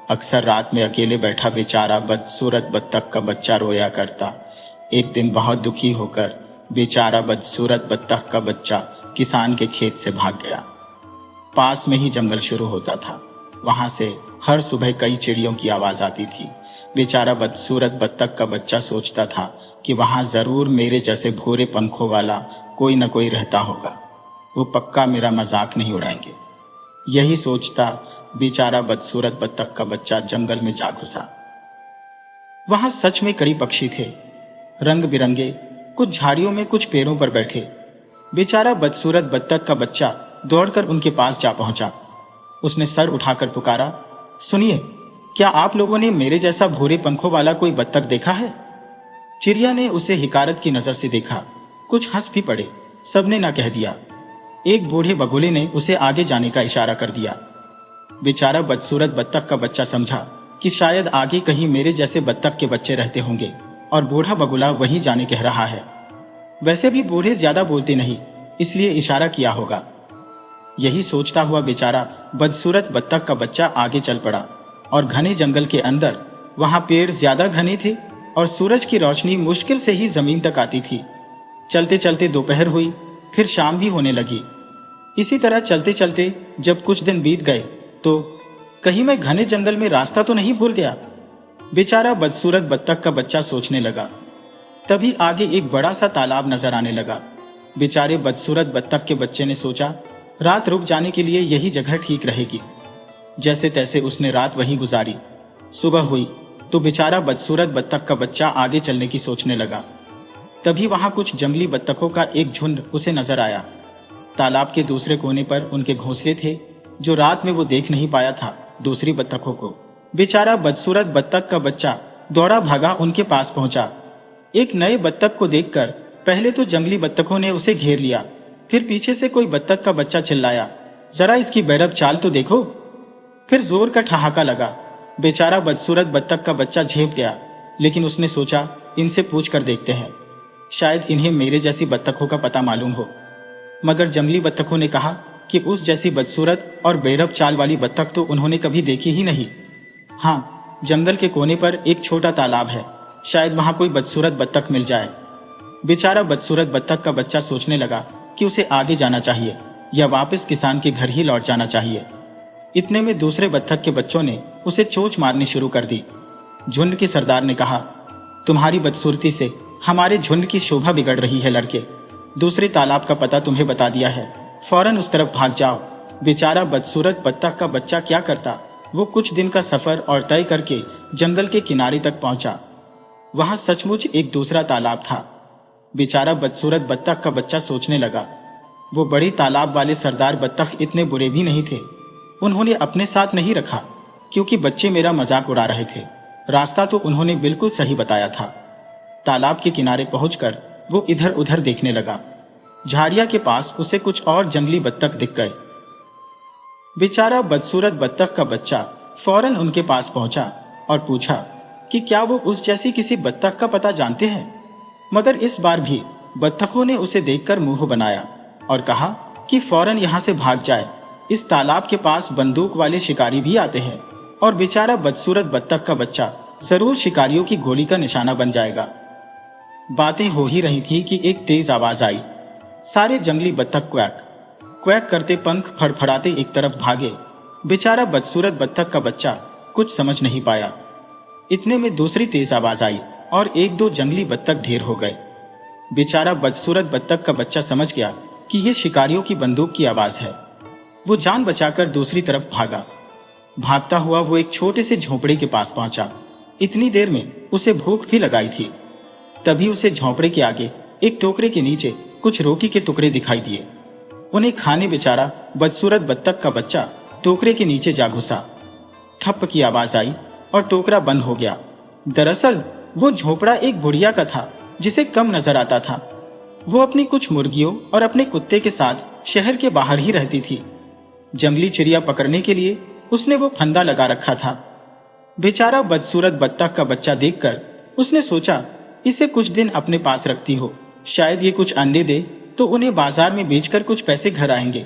अक्सर रात में अकेले बैठा बेचारा बदसूरत बत्तख का बच्चा रोया करता। एक दिन बहुत दुखी होकर बेचारा बदसूरत बत्तख का बच्चा किसान के खेत से भाग गया। पास में ही जंगल शुरू होता था, वहां से हर सुबह कई चिड़ियों की आवाज आती थी। बेचारा बदसूरत बत्तख का बच्चा सोचता था कि वहां जरूर मेरे जैसे भूरे पंखों वाला कोई न कोई रहता होगा, वो पक्का मेरा मजाक नहीं उड़ाएंगे। यही सोचता बेचारा बदसूरत बत्तख का बच्चा जंगल में जा घुसा। वहां सच में कई पक्षी थे, रंग बिरंगे, कुछ झाड़ियों में कुछ पेड़ों पर बैठे। बेचारा बदसूरत बत्तख का बच्चा दौड़कर उनके पास जा पहुंचा। उसने सर उठाकर पुकारा, सुनिए, क्या आप लोगों ने मेरे जैसा भूरे पंखों वाला कोई बत्तख देखा है? चिड़िया ने उसे हिकारत की नजर से देखा, कुछ हंस भी पड़े, सबने ना कह दिया। एक बूढ़े बगुले ने उसे आगे जाने का इशारा कर दिया। बेचारा बदसूरत बत्तख का बच्चा समझा कि शायद आगे कहीं मेरे जैसे बत्तख के बच्चे रहते होंगे और बूढ़ा बगुला वहीं जाने कह रहा है। वैसे भी बूढ़े ज्यादा बोलते नहीं, इसलिए इशारा किया होगा। यही सोचता हुआ बेचारा बदसूरत बत्तख का बच्चा आगे चल पड़ा और घने जंगल के अंदर, वहां पेड़ ज्यादा घने थे और सूरज की रोशनी मुश्किल से ही जमीन तक आती थी। चलते चलते दोपहर हुई, फिर शाम भी होने लगी। इसी तरह चलते चलते जब कुछ दिन बीत गए तो कहीं मैं घने जंगल में रास्ता तो नहीं भूल गया, बेचारा बदसूरत बत्तख का बच्चा सोचने लगा। तभी आगे एक बड़ा सा तालाब नजर आने लगा। बेचारे बदसूरत बत्तख के बच्चे ने सोचा, रात रुक जाने के लिए यही जगह ठीक रहेगी। जैसे तैसे उसने रात वहीं गुजारी। सुबह हुई तो बेचारा बदसूरत बत्तख का बच्चा आगे चलने की सोचने लगा। तभी वहां कुछ जंगली बत्तखों का एक झुंड उसे नजर आया। तालाब के दूसरे कोने पर उनके घोंसले थे, जो रात में वो देख नहीं पाया था दूसरी बत्तखों को। बेचारा बदसूरत बत्तख का बच्चा दौड़ा भागा उनके पास पहुंचा। एक नए बत्तख को देखकर पहले तो जंगली बत्तखों ने उसे घेर लिया, फिर पीछे से कोई बत्तख का बच्चा चिल्लाया, जरा इसकी बैरब चाल तो देखो। फिर जोर का ठहाका लगा। बेचारा बदसूरत बत्तख का बच्चा झेप गया, लेकिन उसने सोचा, इनसे पूछ कर देखते हैं, शायद इन्हें मेरे जैसी बत्तखों का पता मालूम हो। मगर जंगली बत्तखों ने कहा कि उस जैसी बदसूरत और बेरब चाल वाली बत्तख तो उन्होंने कभी देखी ही नहीं। हाँ, जंगल के कोने पर एक छोटा तालाब है, शायद वहां कोई बदसूरत बत्तख मिल जाए। बेचारा बदसूरत बत्तख का बच्चा सोचने लगा कि उसे आगे जाना चाहिए या वापस किसान के घर ही लौट जाना चाहिए। इतने में दूसरे बत्तख के बच्चों ने उसे चोंच मारनी शुरू कर दी। झुंड के सरदार ने कहा, तुम्हारी बदसूरती से हमारे झुंड की शोभा बिगड़ रही है लड़के, दूसरे तालाब का पता तुम्हें बता दिया है, फौरन उस तरफ भाग जाओ। बेचारा बदसूरत बत्तख का बच्चा क्या करता, वो कुछ दिन का सफर और तय करके जंगल के किनारे तक पहुंचा। वहां सचमुच एक दूसरा तालाब था। बेचारा बदसूरत बत्तख का बच्चा सोचने लगा, वो बड़े तालाब वाले सरदार बत्तख इतने बुरे भी नहीं थे, उन्होंने अपने साथ नहीं रखा क्योंकि बच्चे मेरा मजाक उड़ा रहे थे। रास्ता तो उन्होंने बिल्कुल सही बताया था। तालाब के किनारे पहुंचकर वो इधर उधर देखने लगा। झाड़िया के पास उसे कुछ और जंगली बत्तख दिख गए। बेचारा बदसूरत बत्तख का बच्चा फौरन उनके पास पहुंचा और पूछा कि क्या वो उस जैसी किसी बत्तख का पता जानते हैं। मगर इस बार भी बत्तखों ने उसे देखकर मुंह बनाया और कहा कि फौरन यहां से भाग जाए, इस तालाब के पास बंदूक वाले शिकारी भी आते हैं और बेचारा बदसूरत बत्तख का बच्चा जरूर शिकारियों की गोली का निशाना बन जाएगा। बातें हो ही रही थी कि एक तेज आवाज आई। सारे जंगली बत्तख क्वैक क्वैक करते पंख फड़फड़ाते एक तरफ भागे। बेचारा बदसूरत बत्तख का बच्चा कुछ समझ नहीं पाया। इतने में दूसरी तेज आवाज आई और एक दो जंगली बत्तख ढेर हो गए। बेचारा बदसूरत बत्तख का बच्चा समझ गया कि यह शिकारियों की बंदूक की आवाज है। वो जान बचाकर दूसरी तरफ भागा। भागता हुआ वो एक छोटे से झोंपड़े के पास पहुंचा। इतनी देर में उसे भूख भी लगाई थी। तभी उसे झोंपड़े के आगे एक टोकरे के नीचे कुछ रोटी के टुकड़े दिखाई दिए। उन्हें खाने बेचारा बदसूरत बत्तख का बच्चा टोकरे के नीचे जा घुसा। ठप की आवाज आई और टोकरा बंद हो गया। दरअसल वो झोपड़ा एक बुढ़िया का था जिसे कम नजर आता था। वो अपनी कुछ मुर्गियों और अपने कुत्ते के साथ शहर के बाहर ही रहती थी। जंगली चिड़िया पकड़ने के लिए उसने वो फंदा लगा रखा था। बेचारा बदसूरत बत्तख का बच्चा देखकर उसने सोचा, इसे कुछ दिन अपने पास रखती हो, शायद ये कुछ अंडे दे तो उन्हें बाजार में बेचकर कुछ पैसे घर आएंगे।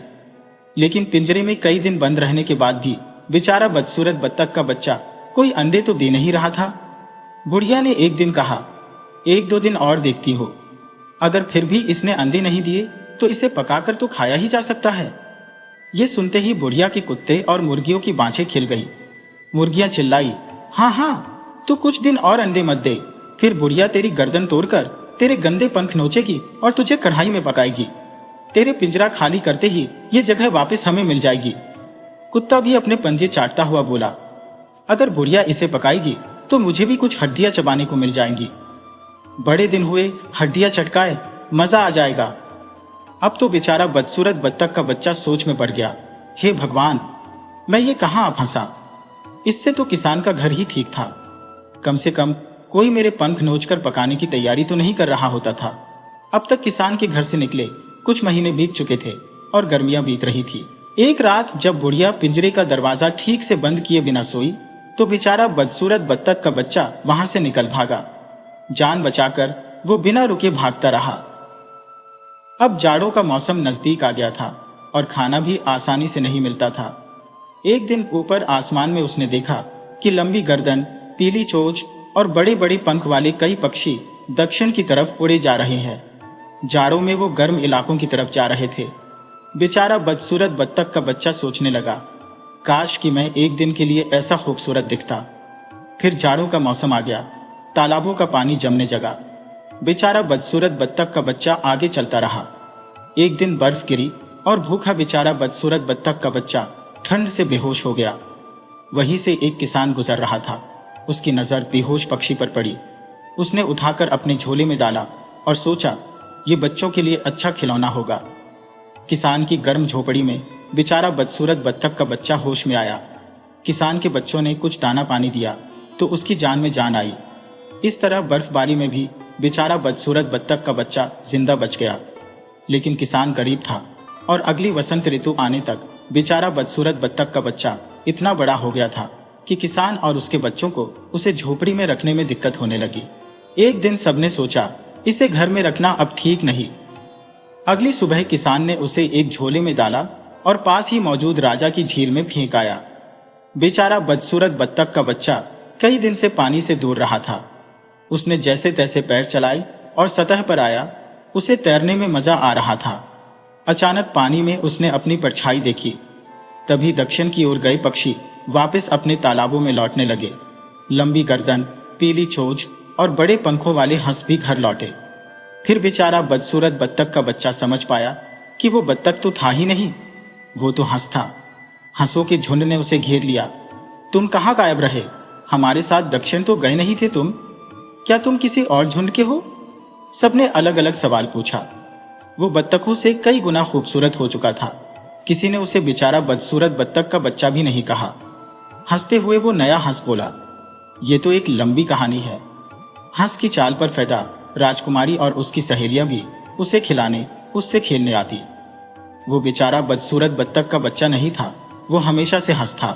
लेकिन पिंजरे में कई दिन बंद रहने के बाद भी बेचारा बदसूरत बत्तख का बच्चा कोई अंडे तो दे नहीं रहा था। बुढ़िया ने एक दिन कहा, 1-2 दिन और देखती हो, अगर फिर भी इसने अंडे नहीं दिए तो इसे पकाकर तो खाया ही जा सकता है। ये सुनते ही बुढ़िया के कुत्ते और मुर्गियों की बाँछें खिल गई। मुर्गियां चिल्लाई, हाँ हाँ, तू कुछ दिन और अंडे मत दे, फिर बुढ़िया तेरी गर्दन तोड़कर तेरे गंदे पंख नोचेगी और तुझे कढ़ाई में पकाएगी। तेरे पिंजरा खाली करते ही ये जगह वापस हमें मिल जाएगी। कुत्ता भी अपने पंजे चाटता हुआ बोला, अगर बुढ़िया इसे पकाएगी तो मुझे भी कुछ हड्डियां चबाने को मिल जाएंगी। बड़े दिन हुए, हड्डियां चटकाए, मजा आ जाएगा। अब तो बेचारा बदसूरत बत्तख का बच्चा सोच में पड़ गया, हे भगवान, मैं ये कहाँ फंसा। इससे तो किसान का घर ही ठीक था, कम से कम कोई मेरे पंख नोचकर पकाने की तैयारी तो नहीं कर रहा होता था। अब तक किसान के घर से निकले कुछ महीने बीत चुके थे और गर्मियां बीत रही थी। एक रात जब बुढ़िया पिंजरे का दरवाजा ठीक से बंद किए बिना सोई तो बेचारा बदसूरत बत्तख का बच्चा वहां से निकल भागा। जान बचाकर वो बिना रुके भागता रहा। अब जाड़ों का मौसम नजदीक आ गया था और खाना भी आसानी से नहीं मिलता था। एक दिन ऊपर आसमान में उसने देखा कि लंबी गर्दन, पीली चोंच और बड़े बड़े पंख वाले कई पक्षी दक्षिण की तरफ उड़े जा रहे हैं। जाड़ों में वो गर्म इलाकों की तरफ जा रहे थे। बेचारा बदसूरत बत्तख का बच्चा सोचने लगा, काश कि मैं एक दिन के लिए ऐसा खूबसूरत दिखता। फिर जाड़ों का मौसम आ गया, तालाबों का पानी जमने जगा। बेचारा बदसूरत बत्तख का बच्चा आगे चलता रहा। एक दिन बर्फ गिरी और भूखा बेचारा बदसूरत बत्तख का बच्चा ठंड से बेहोश हो गया। वहीं से एक किसान गुजर रहा था। उसकी नजर बेहोश पक्षी पर पड़ी। उसने उठाकर अपने झोले में डाला और सोचा, ये बच्चों के लिए अच्छा खिलौना होगा। किसान की गर्म झोपड़ी में बेचारा बदसूरत बत्तख का बच्चा होश में आया। किसान के बच्चों ने कुछ दाना पानी दिया तो उसकी जान में जान आई। इस तरह बर्फबारी में भी बेचारा बदसूरत बत्तख का बच्चा जिंदा बच गया। लेकिन किसान गरीब था और अगली वसंत ऋतु आने तक बेचारा बदसूरत बत्तख का बच्चा इतना बड़ा हो गया था कि किसान और उसके बच्चों को उसे झोपड़ी में रखने में दिक्कत होने लगी। एक दिन सबने सोचा, इसे घर में रखना अब ठीक नहीं। अगली सुबह किसान ने उसे एक झोले में डाला और पास ही मौजूद राजा की झील में फेंक आया। बेचारा बदसूरत बत्तख का बच्चा कई दिन से पानी से दूर रहा था। उसने जैसे तैसे पैर चलाए और सतह पर आया। उसे तैरने में मजा आ रहा था। अचानक पानी में उसने अपनी परछाई देखी। तभी दक्षिण की ओर गए पक्षी वापस अपने तालाबों में लौटने लगे। लंबी गर्दन, पीली चोंच और बड़े पंखों वाले हंस भी घर लौटे। फिर बेचारा बदसूरत बत्तख का बच्चा समझ पाया कि वो बत्तख तो था ही नहीं, वो तो हंस था। हंसों के झुंड ने उसे घेर लिया। तुम कहाँ गायब रहे? हमारे साथ दक्षिण तो गए नहीं थे तुम? क्या तुम किसी और झुंड के हो? सबने अलग अलग सवाल पूछा। वो बत्तखों से कई गुना खूबसूरत हो चुका था। किसी ने उसे बेचारा बदसूरत बत्तख का बच्चा भी नहीं कहा। हंसते हुए वो नया हंस बोला, ये तो एक लंबी कहानी है। हंस की चाल पर फिदा राजकुमारी और उसकी सहेलियां भी उसे खिलाने, उससे खेलने आती। वो बेचारा बदसूरत बत्तख का बच्चा नहीं था, वो हमेशा से हंस था।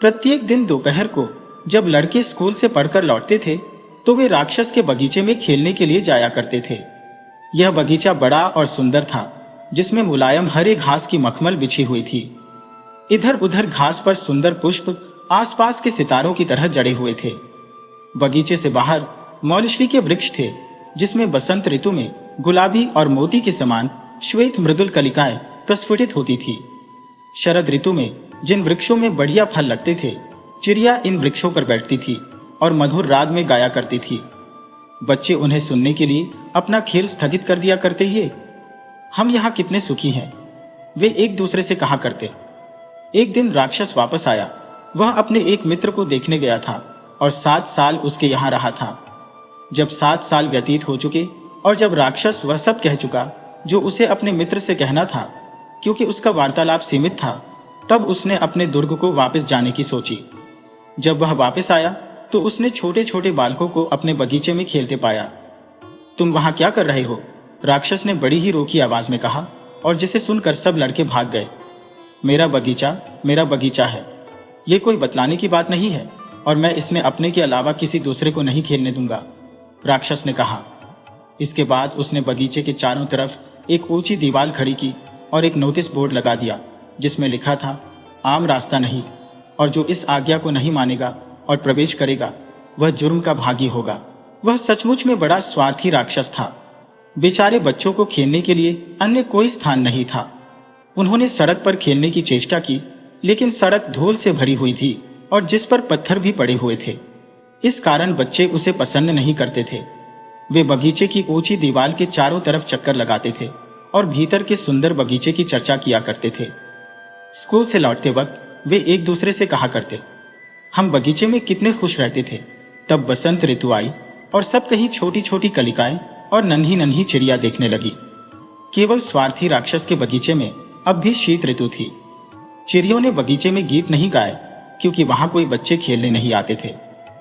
प्रत्येक दिन दोपहर को जब लड़के स्कूल से पढ़कर लौटते थे तो वे राक्षस के बगीचे में खेलने के लिए जाया करते थे। यह बगीचा बड़ा और सुंदर था, जिसमें मुलायम हरे घास की मखमल बिछी हुई थी। इधर उधर घास पर सुंदर पुष्प आसपास के सितारों की तरह जड़े हुए थे। बगीचे से बाहर मौलश्री के वृक्ष थे, जिसमें बसंत ऋतु में गुलाबी और मोती के समान श्वेत मृदुल कलिकाएं प्रस्फुटित होती थी। शरद ऋतु में जिन वृक्षों में बढ़िया फल लगते थे, चिड़िया इन वृक्षों पर बैठती थी और मधुर राग में गाया करती थी। बच्चे उन्हें सुनने के लिए अपना खेल स्थगित कर दिया करते ही हम यहाँ कितने सुखी हैं, वे एक दूसरे से कहा करते। एक दिन राक्षस वापस आया। वह अपने एक मित्र को देखने गया था और 7 साल उसके यहाँ रहा था। जब 7 साल व्यतीत हो चुके और जब राक्षस वह सब कह चुका जो उसे अपने मित्र से कहना था, क्योंकि उसका वार्तालाप सीमित था, तब उसने अपने दुर्ग को वापस जाने की सोची। जब वह वापस आया तो उसने छोटे छोटे बालकों को अपने बगीचे में खेलते पाया। तुम वहां क्या कर रहे हो? राक्षस ने बड़ी ही रोकी आवाज में कहा, और जिसे सुनकर सब लड़के भाग गए। मेरा बगीचा है। ये कोई बतलाने की बात नहीं है और मैं इसमें अपने के अलावा किसी दूसरे को नहीं खेलने दूंगा, राक्षस ने कहा। इसके बाद उसने बगीचे के चारों तरफ एक ऊंची दीवार खड़ी की और एक नोटिस बोर्ड लगा दिया जिसमें लिखा था, आम रास्ता नहीं, और जो इस आज्ञा को नहीं मानेगा और प्रवेश करेगा वह जुर्म का भागी होगा। वह सचमुच में बड़ा स्वार्थी राक्षस था। बेचारे बच्चों को खेलने के लिए अन्य कोई स्थान नहीं था। उन्होंने सड़क पर खेलने की चेष्टा की, लेकिन सड़क धूल से भरी हुई थी और जिस पर पत्थर भी पड़े हुए थे। इस कारण बच्चे उसे पसंद नहीं करते थे। वे बगीचे की ऊंची दीवार के चारों तरफ चक्कर लगाते थे और भीतर के सुंदर बगीचे की चर्चा किया करते थे। स्कूल से लौटते वक्त वे एक दूसरे से कहा करते, हम बगीचे में कितने खुश रहते थे। तब बसंत ऋतु आई और सब कहीं छोटी छोटी कलिकाएं और नन्ही नन्ही चिड़िया देखने लगी। केवल स्वार्थी राक्षस के बगीचे में अब भी शीत ऋतु थी। चिड़ियों ने बगीचे में गीत नहीं गाए क्योंकि वहां कोई बच्चे खेलने नहीं आते थे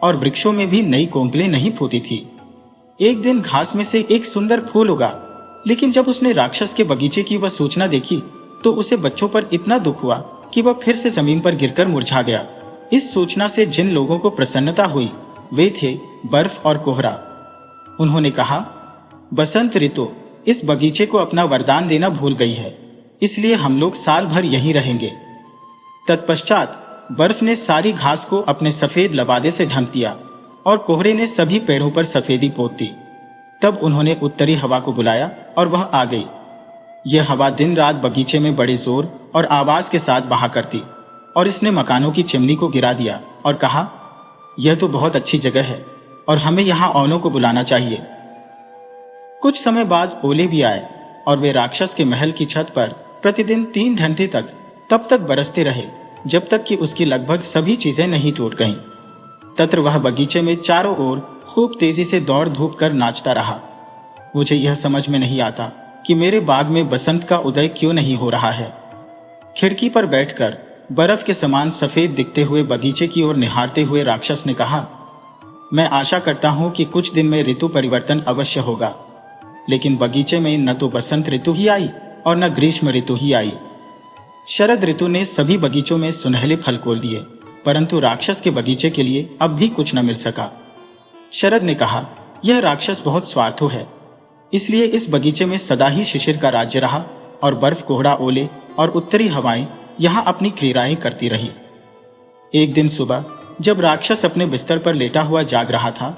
और वृक्षों में भी नई कोंपलें नहीं फूटी थी। एक दिन घास में से एक सुंदर फूल उगा, लेकिन जब उसने राक्षस के बगीचे की वह सूचना देखी तो उसे बच्चों पर इतना दुख हुआ कि वह फिर से जमीन पर गिरकर मुरझा गया। इस सूचना से जिन लोगों को प्रसन्नता हुई वे थे बर्फ और कोहरा। उन्होंने कहा, बसंत ऋतु इस बगीचे को अपना वरदान देना भूल गई है, इसलिए हम लोग साल भर यहीं रहेंगे। तत्पश्चात बर्फ ने सारी घास को अपने सफेद लबादे से ढक दिया और कोहरे ने सभी पेड़ों पर सफेदी पोत दी। तब उन्होंने उत्तरी हवा को बुलाया और वह आ गई। यह हवा दिन रात बगीचे में बड़े जोर और आवाज के साथ बहा करती और इसने मकानों की चिमनी को गिरा दिया और कहा, यह तो बहुत अच्छी जगह है और हमें यहाँ ओलों को बुलाना चाहिए। कुछ समय बाद ओले भी आए और वे राक्षस के महल की छत पर प्रतिदिन 3 घंटे तब तक बरसते रहे जब तक कि उसकी लगभग सभी चीजें नहीं टूट गईं। तत्र वह बगीचे में चारों ओर खूब तेजी से दौड़ धूप कर नाचता रहा। मुझे यह समझ में नहीं आता कि मेरे बाग में बसंत का उदय क्यों नहीं हो रहा है। खिड़की पर बैठकर बर्फ के समान सफेद दिखते हुए बगीचे की ओर निहारते हुए राक्षस ने कहा, मैं आशा करता हूं कि कुछ दिन में ऋतु परिवर्तन अवश्य होगा, लेकिन बगीचे में न तो बसंत ऋतु ही आई और न ग्रीष्म ऋतु ही आई। शरद ऋतु ने सभी बगीचों में सुनहले फल खोल दिए, परंतु राक्षस के बगीचे के लिए अब भी कुछ न मिल सका। शरद ने कहा, यह राक्षस बहुत स्वार्थु है, इसलिए इस बगीचे में सदा ही शिशिर का राज्य रहा और बर्फ, कोहरा, ओले और उत्तरी हवाएं यहां अपनी क्रीड़ाएं करती रही। एक दिन सुबह जब राक्षस अपने बिस्तर पर लेटा हुआ जाग रहा था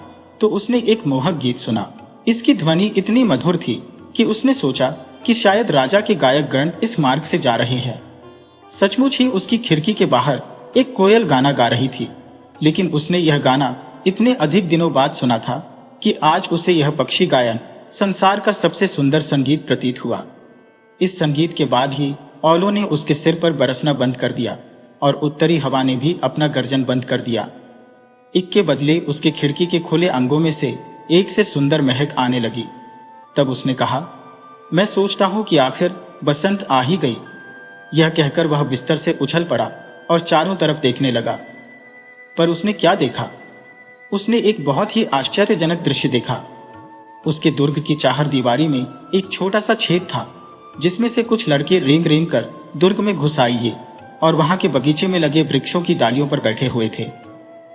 तो उसने एक मोहक गीत सुना। इसकी ध्वनि इतनी मधुर थी कि उसने सोचा कि शायद राजा के गायक गण इस मार्ग से जा रहे हैं। सचमुच ही उसकी खिड़की के बाहर एक कोयल गाना गा रही थी, लेकिन उसने यह गाना इतने अधिक दिनों बाद सुना था कि आज उसे यह पक्षी गायन संसार का सबसे सुंदर संगीत प्रतीत हुआ। इस संगीत के बाद ही ओलों ने उसके सिर पर बरसना बंद कर दिया और उत्तरी हवा ने भी अपना गर्जन बंद कर दिया। इसके बदले उसके खिड़की के खुले अंगों में से एक से सुंदर महक आने लगी। तब उसने कहा, मैं सोचता हूं कि आखिर बसंत आ ही गई। यह कहकर वह बिस्तर से उछल पड़ा और चारों तरफ देखने लगा। पर उसने क्या देखा? उसने एक बहुत ही आश्चर्यजनक दृश्य देखा। उसके दुर्ग की चाहर दीवारी में एक छोटा सा छेद था जिसमें से कुछ लड़के रेंग रेंग कर दुर्ग में घुस आए और वहां के बगीचे में लगे वृक्षों की डालियों पर बैठे हुए थे।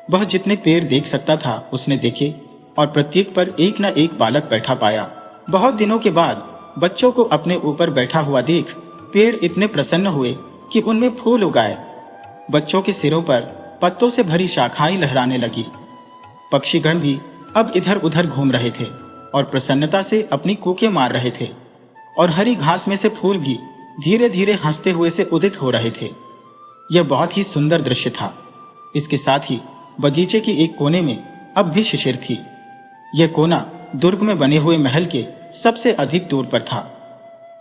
वह जितने पेड़ देख सकता था उसने देखे और प्रत्येक पर एक न एक बालक बैठा पाया। बहुत दिनों के बाद बच्चों को अपने ऊपर बैठा हुआ देख पेड़ इतने प्रसन्न हुए कि उनमें फूल उगाए। बच्चों के सिरों पर पत्तों से भरी शाखाएं लहराने लगी। पक्षीगण भी अब इधर उधर घूम रहे थे और प्रसन्नता से अपनी कूकें मार रहे थे और हरी घास में से फूल भी धीरे धीरे हंसते हुए से उदित हो रहे थे। यह बहुत ही सुंदर दृश्य था। इसके साथ ही बगीचे की एक कोने में अब भी शिशिर थी। यह कोना दुर्ग में बने हुए महल के सबसे अधिक दूर पर था।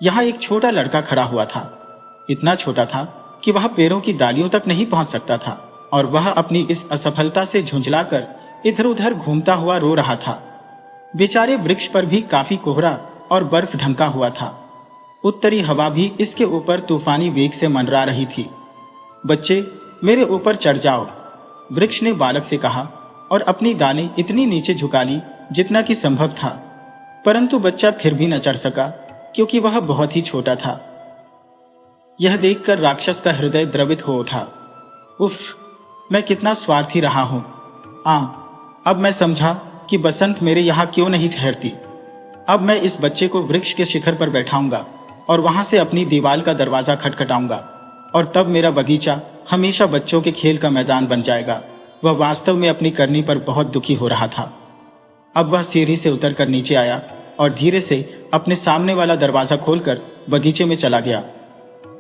यहाँ एक छोटा लड़का खड़ा हुआ था। इतना छोटा था कि वह पेड़ों की डालियों तक नहीं पहुंच सकता था और वह अपनी इस असफलता से झुंझलाकर इधर उधर घूमता हुआ रो रहा था। बेचारे वृक्ष पर भी काफी कोहरा और बर्फ ढंका हुआ था। उत्तरी हवा भी इसके ऊपर तूफानी वेग से मंडरा रही थी। बच्चे, मेरे ऊपर चढ़ जाओ, वृक्ष ने बालक से कहा और अपनी डालें इतनी नीचे झुका ली जितना कि संभव था, परंतु बच्चा फिर भी न चढ़ सका क्योंकि वह बहुत ही छोटा था। यह देखकर राक्षस का हृदय द्रवित हो उठा। उफ, मैं कितना स्वार्थी रहा हूं। अब मैं समझा कि बसंत मेरे यहाँ क्यों नहीं ठहरती। अब मैं इस बच्चे को वृक्ष के शिखर पर बैठाऊंगा और वहां से अपनी दीवार का दरवाजा खटखटाऊंगा, और तब मेरा बगीचा हमेशा बच्चों के खेल का मैदान बन जाएगा। वह वास्तव में अपनी करनी पर बहुत दुखी हो रहा था। अब वह सीढ़ी से उतरकर नीचे आया और धीरे से अपने सामने वाला दरवाजा खोलकर बगीचे में चला गया।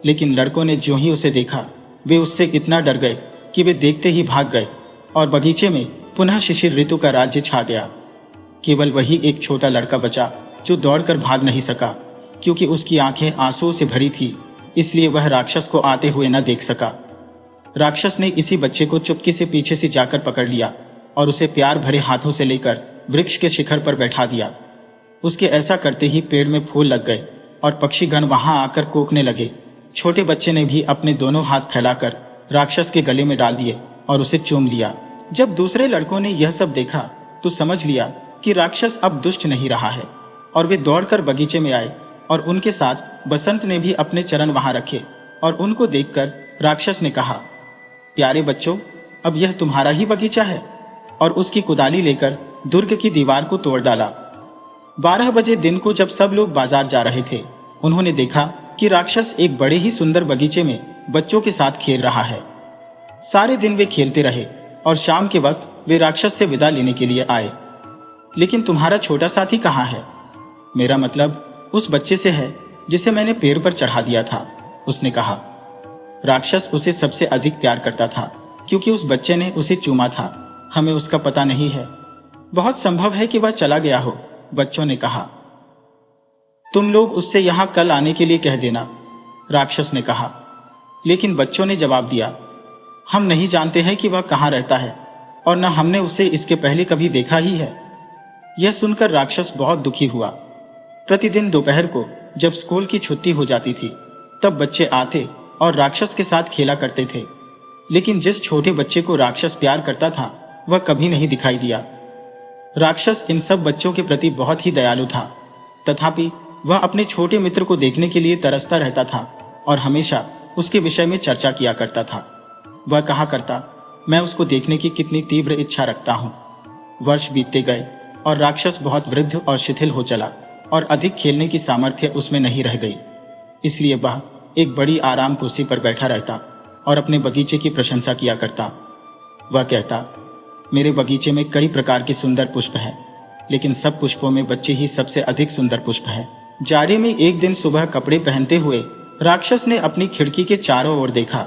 लेकिन लड़कों ने ज्यों ही उसे देखा, वे उससे इतना डर गए कि वे देखते ही भाग गए और बगीचे में पुनः शिशिर ऋतु का राज्य छा गया। केवल वही एक छोटा लड़का बचा जो दौड़कर भाग नहीं सका, क्योंकि उसकी आंखें आंसुओं से भरी थी, इसलिए वह राक्षस को आते हुए न देख सका। राक्षस ने इसी बच्चे को चुपके से पीछे से जाकर पकड़ लिया और उसे प्यार भरे हाथों से लेकर वृक्ष के शिखर पर बैठा दिया। उसके ऐसा करते ही पेड़ में फूल लग गए और पक्षीगण वहां आकर कूकने लगे। छोटे बच्चे ने भी अपने दोनों हाथ फैलाकर राक्षस के गले में डाल दिए और उसे चूम लिया। जब दूसरे लड़कों ने यह सब देखा तो समझ लिया कि राक्षस अब दुष्ट नहीं रहा है, और वे दौड़कर बगीचे में आए और उनके साथ बसंत ने भी अपने चरण वहां रखे। और उनको देखकर राक्षस ने कहा, प्यारे बच्चों, अब यह तुम्हारा ही बगीचा है। और उसकी कुदाली लेकर दुर्ग की दीवार को तोड़ डाला। 12 बजे दिन को जब सब लोग बाजार जा रहे थे, उन्होंने देखा कि राक्षस एक बड़े ही सुंदर बगीचे में बच्चों के साथ खेल रहा है। सारे दिन वे खेलते रहे और शाम के वक्त वे राक्षस से विदा लेने के लिए आए। लेकिन तुम्हारा छोटा साथी कहाँ है? मेरा मतलब उस बच्चे से है जिसे मैंने पेड़ पर चढ़ा दिया था, उसने कहा। राक्षस उसे सबसे अधिक प्यार करता था क्योंकि उस बच्चे ने उसे चूमा था। हमें उसका पता नहीं है, बहुत संभव है कि वह चला गया हो, बच्चों ने कहा। तुम लोग उससे यहां कल आने के लिए कह देना, राक्षस ने कहा। लेकिन बच्चों ने जवाब दिया, हम नहीं जानते हैं कि वह कहां रहता है और न हमने उसे इसके पहले कभी देखा ही है। यह सुनकर राक्षस बहुत दुखी हुआ। प्रतिदिन दोपहर को जब स्कूल की छुट्टी हो जाती थी, तब बच्चे आते और राक्षस के साथ खेला करते थे। लेकिन जिस छोटे बच्चे को राक्षस प्यार करता था, वह कभी नहीं दिखाई दिया। राक्षस इन सब बच्चों के प्रति बहुत ही दयालु था, तथापि वह अपने छोटे मित्र को देखने के लिए तरसता रहता था और हमेशा उसके विषय में चर्चा किया करता था। वह कहा करता, मैं उसको देखने की कितनी तीव्र इच्छा रखता हूं। वर्ष बीतते गए और राक्षस बहुत वृद्ध और शिथिल हो चला और अधिक खेलने की सामर्थ्य उसमें नहीं रह गई। इसलिए वह एक बड़ी आराम कुर्सी पर बैठा रहता और अपने बगीचे की प्रशंसा किया करता। वह कहता, मेरे बगीचे में कई प्रकार के सुंदर पुष्प हैं, लेकिन सब पुष्पों में बच्चे ही सबसे अधिक सुंदर पुष्प है। जाड़े में एक दिन सुबह कपड़े पहनते हुए राक्षस ने अपनी खिड़की के चारों ओर देखा।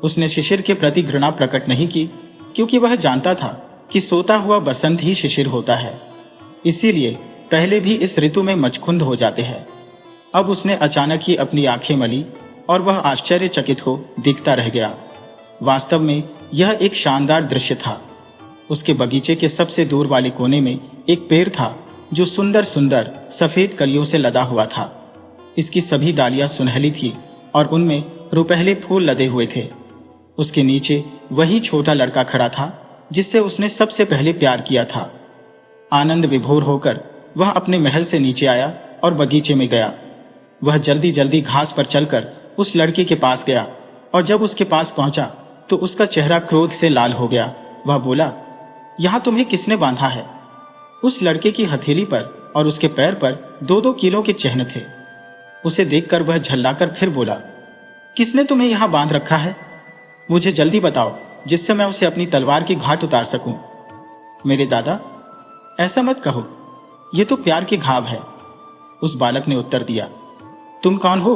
उसने शिशिर के प्रति घृणा प्रकट नहीं की, क्योंकि वह जानता था कि सोता हुआ बसंत ही शिशिर होता है। इसीलिए पहले भी इस ऋतु में मचखुंद हो जाते हैं। अब उसने अचानक ही अपनी आंखें मली और वह आश्चर्यचकित हो देखता रह गया। वास्तव में यह एक शानदार दृश्य था। उसके बगीचे के सबसे दूर वाले कोने में एक पेड़ था जो सुंदर सुंदर सफेद कलियों से लदा हुआ था। इसकी सभी डालियां सुनहली थी और उनमें रुपहले फूल लदे हुए थे। उसके नीचे वही छोटा लड़का खड़ा था जिससे उसने सबसे पहले प्यार किया था। आनंद विभोर होकर वह अपने महल से नीचे आया और बगीचे में गया। वह जल्दी जल्दी घास पर चलकर उस लड़के के पास गया और जब उसके पास पहुंचा तो उसका चेहरा क्रोध से लाल हो गया। वह बोला, यहां तुम्हें किसने बांधा है? उस लड़के की हथेली पर और उसके पैर पर 2-2 किलो के चिन्ह थे। उसे देखकर वह झल्लाकर फिर बोला, किसने तुम्हें यहां बांध रखा है? मुझे जल्दी बताओ, जिससे मैं उसे अपनी तलवार की घाट उतार सकूं। मेरे दादा, ऐसा मत कहो, यह तो प्यार के घाव है, उस बालक ने उत्तर दिया। तुम कौन हो?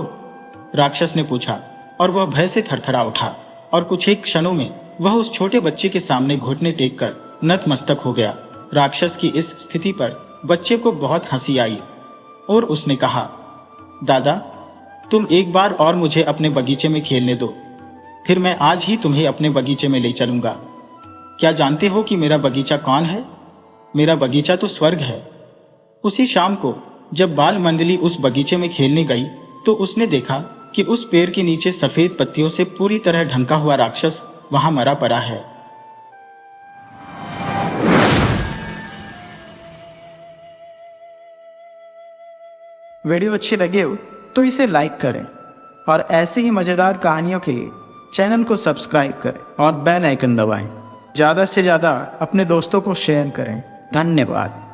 राक्षस ने पूछा और वह भय से थरथरा उठा और कुछ एक क्षणों में वह उस छोटे बच्चे के सामने घुटने टेककर नतमस्तक हो गया। राक्षस की इस स्थिति पर बच्चे को बहुत हंसी आई और उसने कहा, दादा, तुम एक बार और मुझे अपने बगीचे में खेलने दो, फिर मैं आज ही तुम्हें अपने बगीचे में ले चलूंगा। क्या जानते हो कि मेरा बगीचा कौन है? मेरा बगीचा तो स्वर्ग है। उसी शाम को जब बाल मंडली उस बगीचे में खेलने गई तो उसने देखा कि उस पेड़ के नीचे सफेद पत्तियों से पूरी तरह ढंका हुआ राक्षस वहां मरा पड़ा है। वीडियो अच्छी लगे हो तो इसे लाइक करें और ऐसी ही मजेदार कहानियों के लिए चैनल को सब्सक्राइब करें और बेल आइकन दबाएं। ज़्यादा से ज़्यादा अपने दोस्तों को शेयर करें। धन्यवाद।